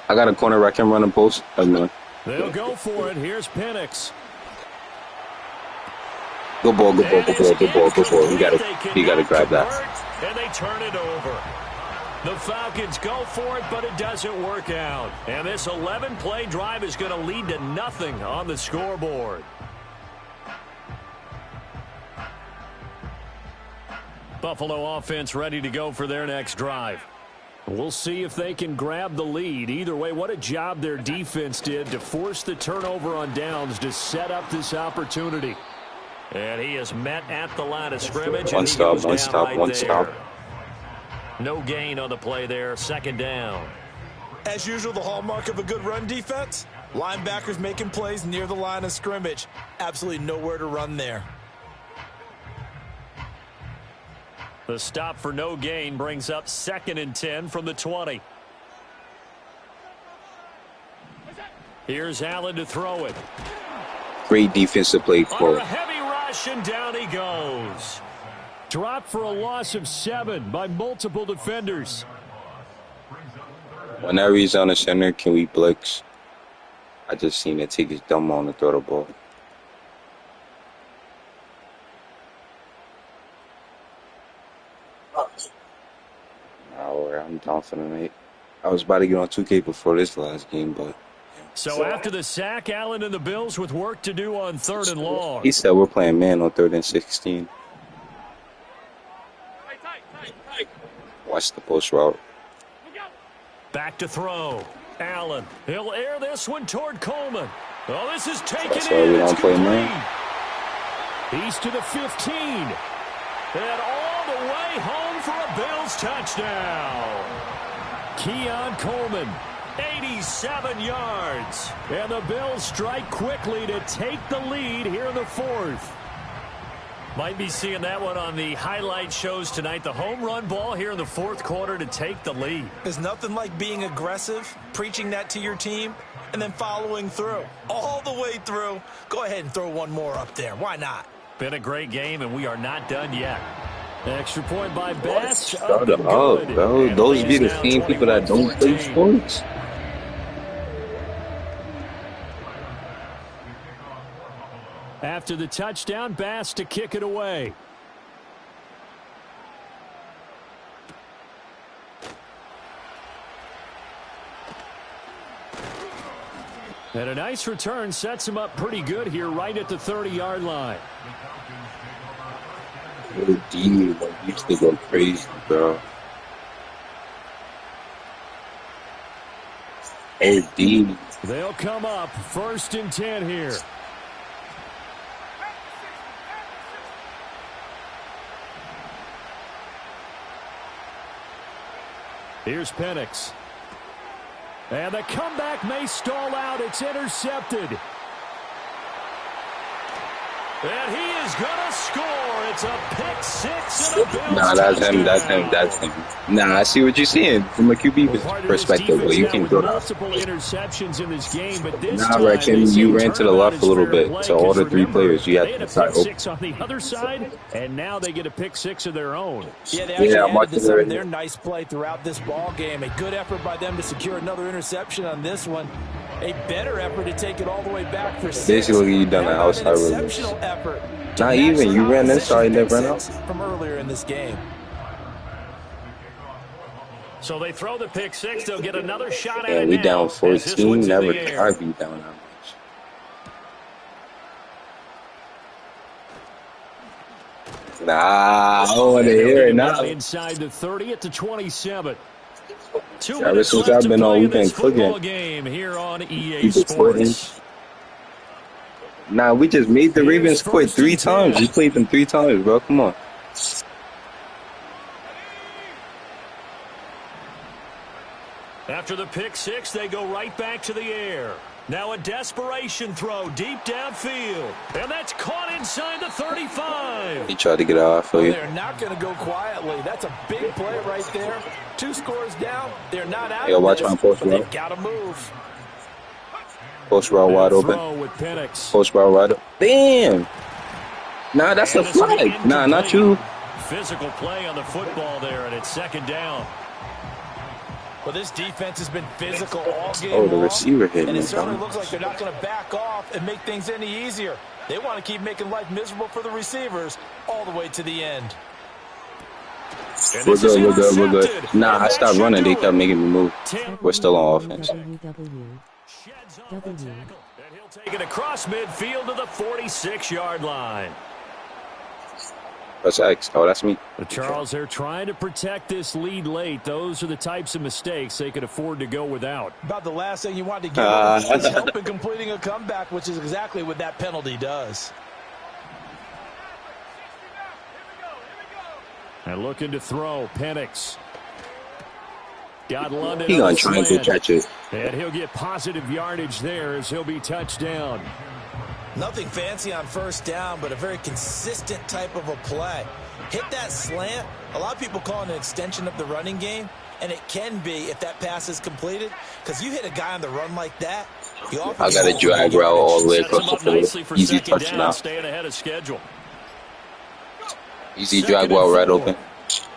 I got a corner where I can run a post. They'll go for it. Here's Penix. Good ball, good ball, good ball, good ball, good ball. You gotta grab that. And they turn it over. The Falcons go for it, but it doesn't work out. And this 11-play drive is going to lead to nothing on the scoreboard. Buffalo offense ready to go for their next drive. We'll see if they can grab the lead. Either way, what a job their defense did to force the turnover on downs to set up this opportunity. And he is met at the line of scrimmage. One stop, one stop, one stop. No gain on the play there. 2nd down. As usual, the hallmark of a good run defense, linebackers making plays near the line of scrimmage. Absolutely nowhere to run there. The stop for no gain brings up 2nd and 10 from the 20. Here's Allen to throw it. Great defensive play for. A heavy rush, and down he goes. Dropped for a loss of 7 by multiple defenders. Whenever he's on the center, can we blitz? I just seen it take his dumb on to throw the ball. Oh, I'm down for the night. I was about to get on 2K before this last game, but... So after the sack, Allen and the Bills with work to do on 3rd and long. He said we're playing man on 3rd and 16. Watch the post route. Back to throw. Allen. He'll air this one toward Coleman. Oh, this is taken That's why we don't play man. He's to the 15. And all the way home for a Bills touchdown. Keon Coleman, 87 yards. And the Bills strike quickly to take the lead here in the 4th. Might be seeing that one on the highlight shows tonight. The home run ball here in the 4th quarter to take the lead. There's nothing like being aggressive, preaching that to your team, and then following through. All the way through. Go ahead and throw one more up there. Why not? Been a great game, and we are not done yet. Extra point by Bass. Shut up, bro. Those be the same people that don't play sports. After the touchdown, Bass to kick it away. And a nice return sets him up pretty good here right at the 30-yard line. Oh, dude, used to go crazy, bro. Oh, dude. They'll come up 1st and 10 here. Here's Penix. And the comeback may stall out. It's intercepted. And he is going to score. It's a pick 6 and a Bills Nah, that's him. Nah, I see what you're saying from a QB perspective, but you can go down. Multiple interceptions in this game, but this nah, Rakim, you ran to the left a little bit. So all the 3 players, you had to pick 6 on the other side, and now they get a pick 6 of their own. Yeah, they actually added to some of their nice play throughout this ball game. A good effort by them to secure another interception on this one. A better effort to take it all the way back for 6. Basically, you done an outside release. Effort. Not even. You ran inside and then ran out. From earlier in this game. So they throw the pick 6. They'll get another shot at it. Yeah, we down 14. Never try to be down that much. Nah, I don't want to hear it now. Inside the 30 at the 27. 2 Ever minutes since left I've to been play on, in we've been this football cooking. game here on EA Sports. Nah, we just made the Ravens quit 3 times. We played them 3 times, bro. Come on. After the pick 6, they go right back to the air. Now a desperation throw deep downfield. And that's caught inside the 35. He tried to get out for you. They're not going to go quietly. That's a big play right there. 2 scores down. They're not out. Yo, watch my post route. They've got to move. Post route wide open. With Post route wide open. Damn. Nah, that's a flag. Nah, not you. Physical play on the football there, and it's 2nd down. Well, this defense has been physical all game long. Oh, the long, receiver hit and me. it certainly looks like they're not going to back off and make things any easier. They want to keep making life miserable for the receivers all the way to the end. We're good. Nah, I stopped running. They kept making me move. We're still on offense. And he'll take it across midfield to the 46-yard line. That's X. Oh, that's me. But Charles, they're trying to protect this lead late. Those are the types of mistakes they could afford to go without. About the last thing you want to get is help in completing a comeback, which is exactly what that penalty does. And looking to throw, Penix. Got London. He's going to try to catch it. And he'll get positive yardage there as he'll be touchdown. Nothing fancy on 1st down, but a very consistent type of a play. Hit that slant. A lot of people call it an extension of the running game, and it can be if that pass is completed, because you hit a guy on the run like that. I got a drag route all the way across the field. Easy touchdown. Staying ahead of schedule. Easy drag route right open.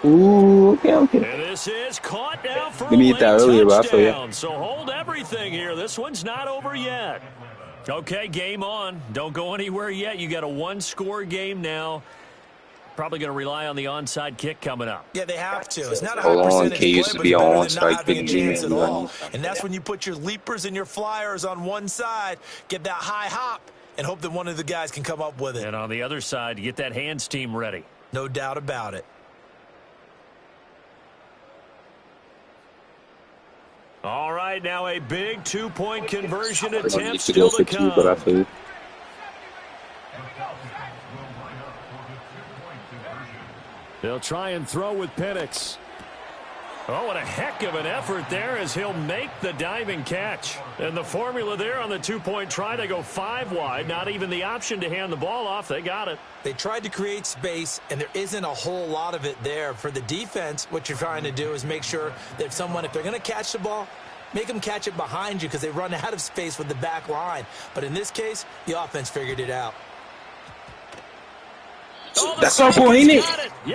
Ooh, okay. And this is caught now for a late touchdown. So hold everything here. This one's not over yet. Okay, game on. Don't go anywhere yet. You got a 1-score game now. Probably going to rely on the onside kick coming up. Yeah, they have to. It's not a high Hold on, percentage K used to be play, on but one it's better than not strike, having a big chance at man. all. And that's when you put your leapers and your flyers on one side, get that high hop, and hope that one of the guys can come up with it. And on the other side, you get that hands team ready. No doubt about it. All right, now a big two-point conversion attempt to go still to for two, but I come. feel. They'll try and throw with Penix. Oh, what a heck of an effort there as he'll make the diving catch. And the formula there on the two-point try, they go 5 wide. Not even the option to hand the ball off. They got it. They tried to create space, and there isn't a whole lot of it there. For the defense, what you're trying to do is make sure that if they're going to catch the ball, make them catch it behind you because they run out of space with the back line. But in this case, the offense figured it out. That's our ball, ain't it?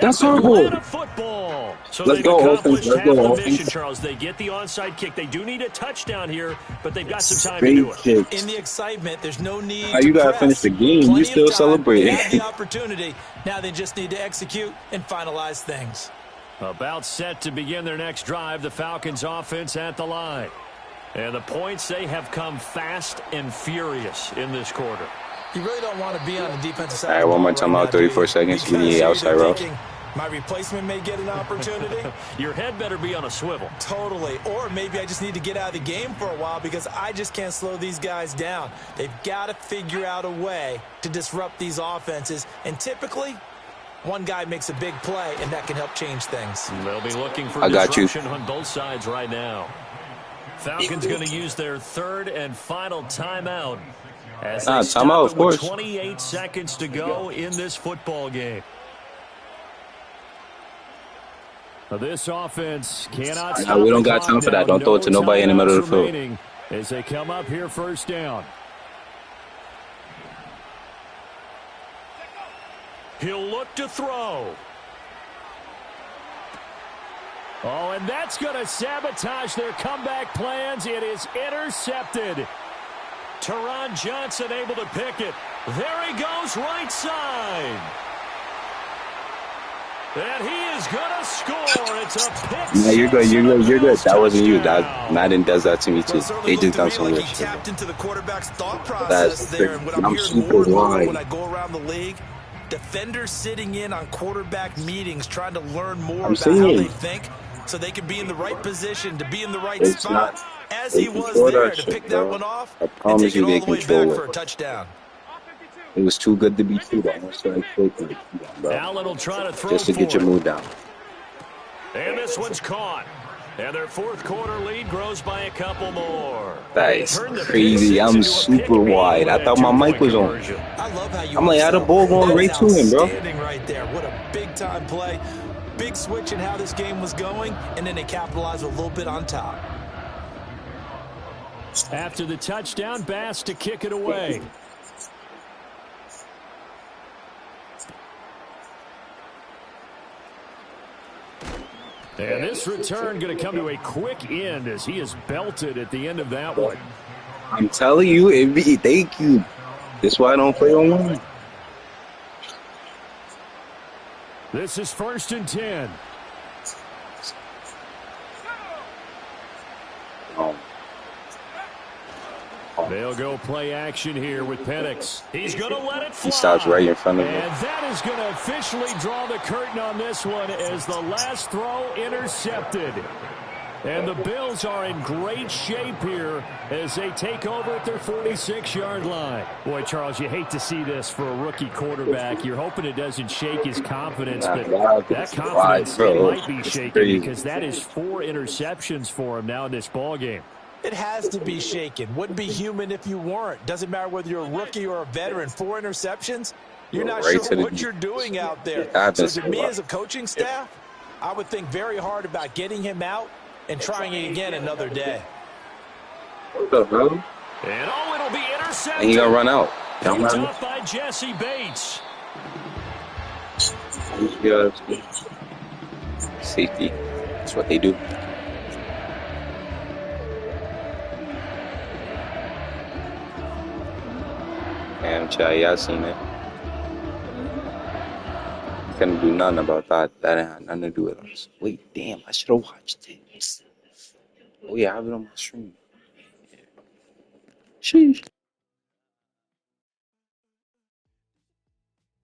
That's our ball. Football. So Let's go, offense. Let's go, offense. Mission, Charles. They get the onside kick. They do need a touchdown here, but they've got some time to do it. In the excitement, there's no need How you to gotta press. finish the game? Plenty You still of time. celebrating. They have the opportunity. Now they just need to execute and finalize things. About set to begin their next drive, the Falcons offense at the line. And the points, they have come fast and furious in this quarter. You really don't want to be on the defensive side. All right, one more time out, 34 seconds. We need outside route. My replacement may get an opportunity. Your head better be on a swivel. Totally. Or maybe I just need to get out of the game for a while because I just can't slow these guys down. They've got to figure out a way to disrupt these offenses. And typically, one guy makes a big play, and that can help change things. They'll be looking for disruption on both sides right now. Falcons going to use their third and final timeout. As timeout, of course. 28 seconds to go in this football game. This offense cannot stop. We don't got time for that. Don't throw it to nobody in the middle of the field. As they come up here first down. He'll look to throw. Oh, and that's going to sabotage their comeback plans. It is intercepted. Teron Johnson able to pick it. There he goes, right side. And he is going to score. It's a pick. Yeah, you're good. You're good. That wasn't you. Madden does that to me too. They just done some weird shit. Tapped into the quarterback's thought process there. And what I'm hearing super more and more wide. when I go around the league, defenders sitting in on quarterback meetings trying to learn more about how they think so they can be in the right position to be in the right spot as he was there to pick that one off and take it all the way back for a touchdown. It was too good to be true. Allen will try to throw just to get your mood down. And this one's caught. And their fourth quarter lead grows by a couple more. That is crazy. I'm super wide. I thought my mic was on. I love how you I'm like, how the ball going right to him, bro? Right there. What a big-time play. Big switch in how this game was going, and then they capitalized a little bit on top. After the touchdown, Bass to kick it away. And this return going to come to a quick end as he is belted at the end of that one. I'm telling you, thank you. That's why I don't play online. This is 1st and 10. They'll go play action here with Penix. He's going to let it fly. He stops right in front of him. And that is going to officially draw the curtain on this one as the last throw intercepted. And the Bills are in great shape here as they take over at their 46-yard line. Boy, Charles, you hate to see this for a rookie quarterback. You're hoping it doesn't shake his confidence, but that confidence might be shaken because that is 4 interceptions for him now in this ballgame. It has to be shaken. Wouldn't be human if you weren't. Doesn't matter whether you're a rookie or a veteran. 4 interceptions, you're not sure what you're doing out there. So to me as a coaching staff, I would think very hard about getting him out and trying it again another day. What up, bro? And it'll be intercepted. And you got to run out. Picked up by Jesse Bates. Safety. That's what they do. Damn, Chai, y'all seen it. couldn't do nothing about that. That had nothing to do with us. Wait, damn, I should have watched it. Oh yeah, I have it on my stream. Sheesh.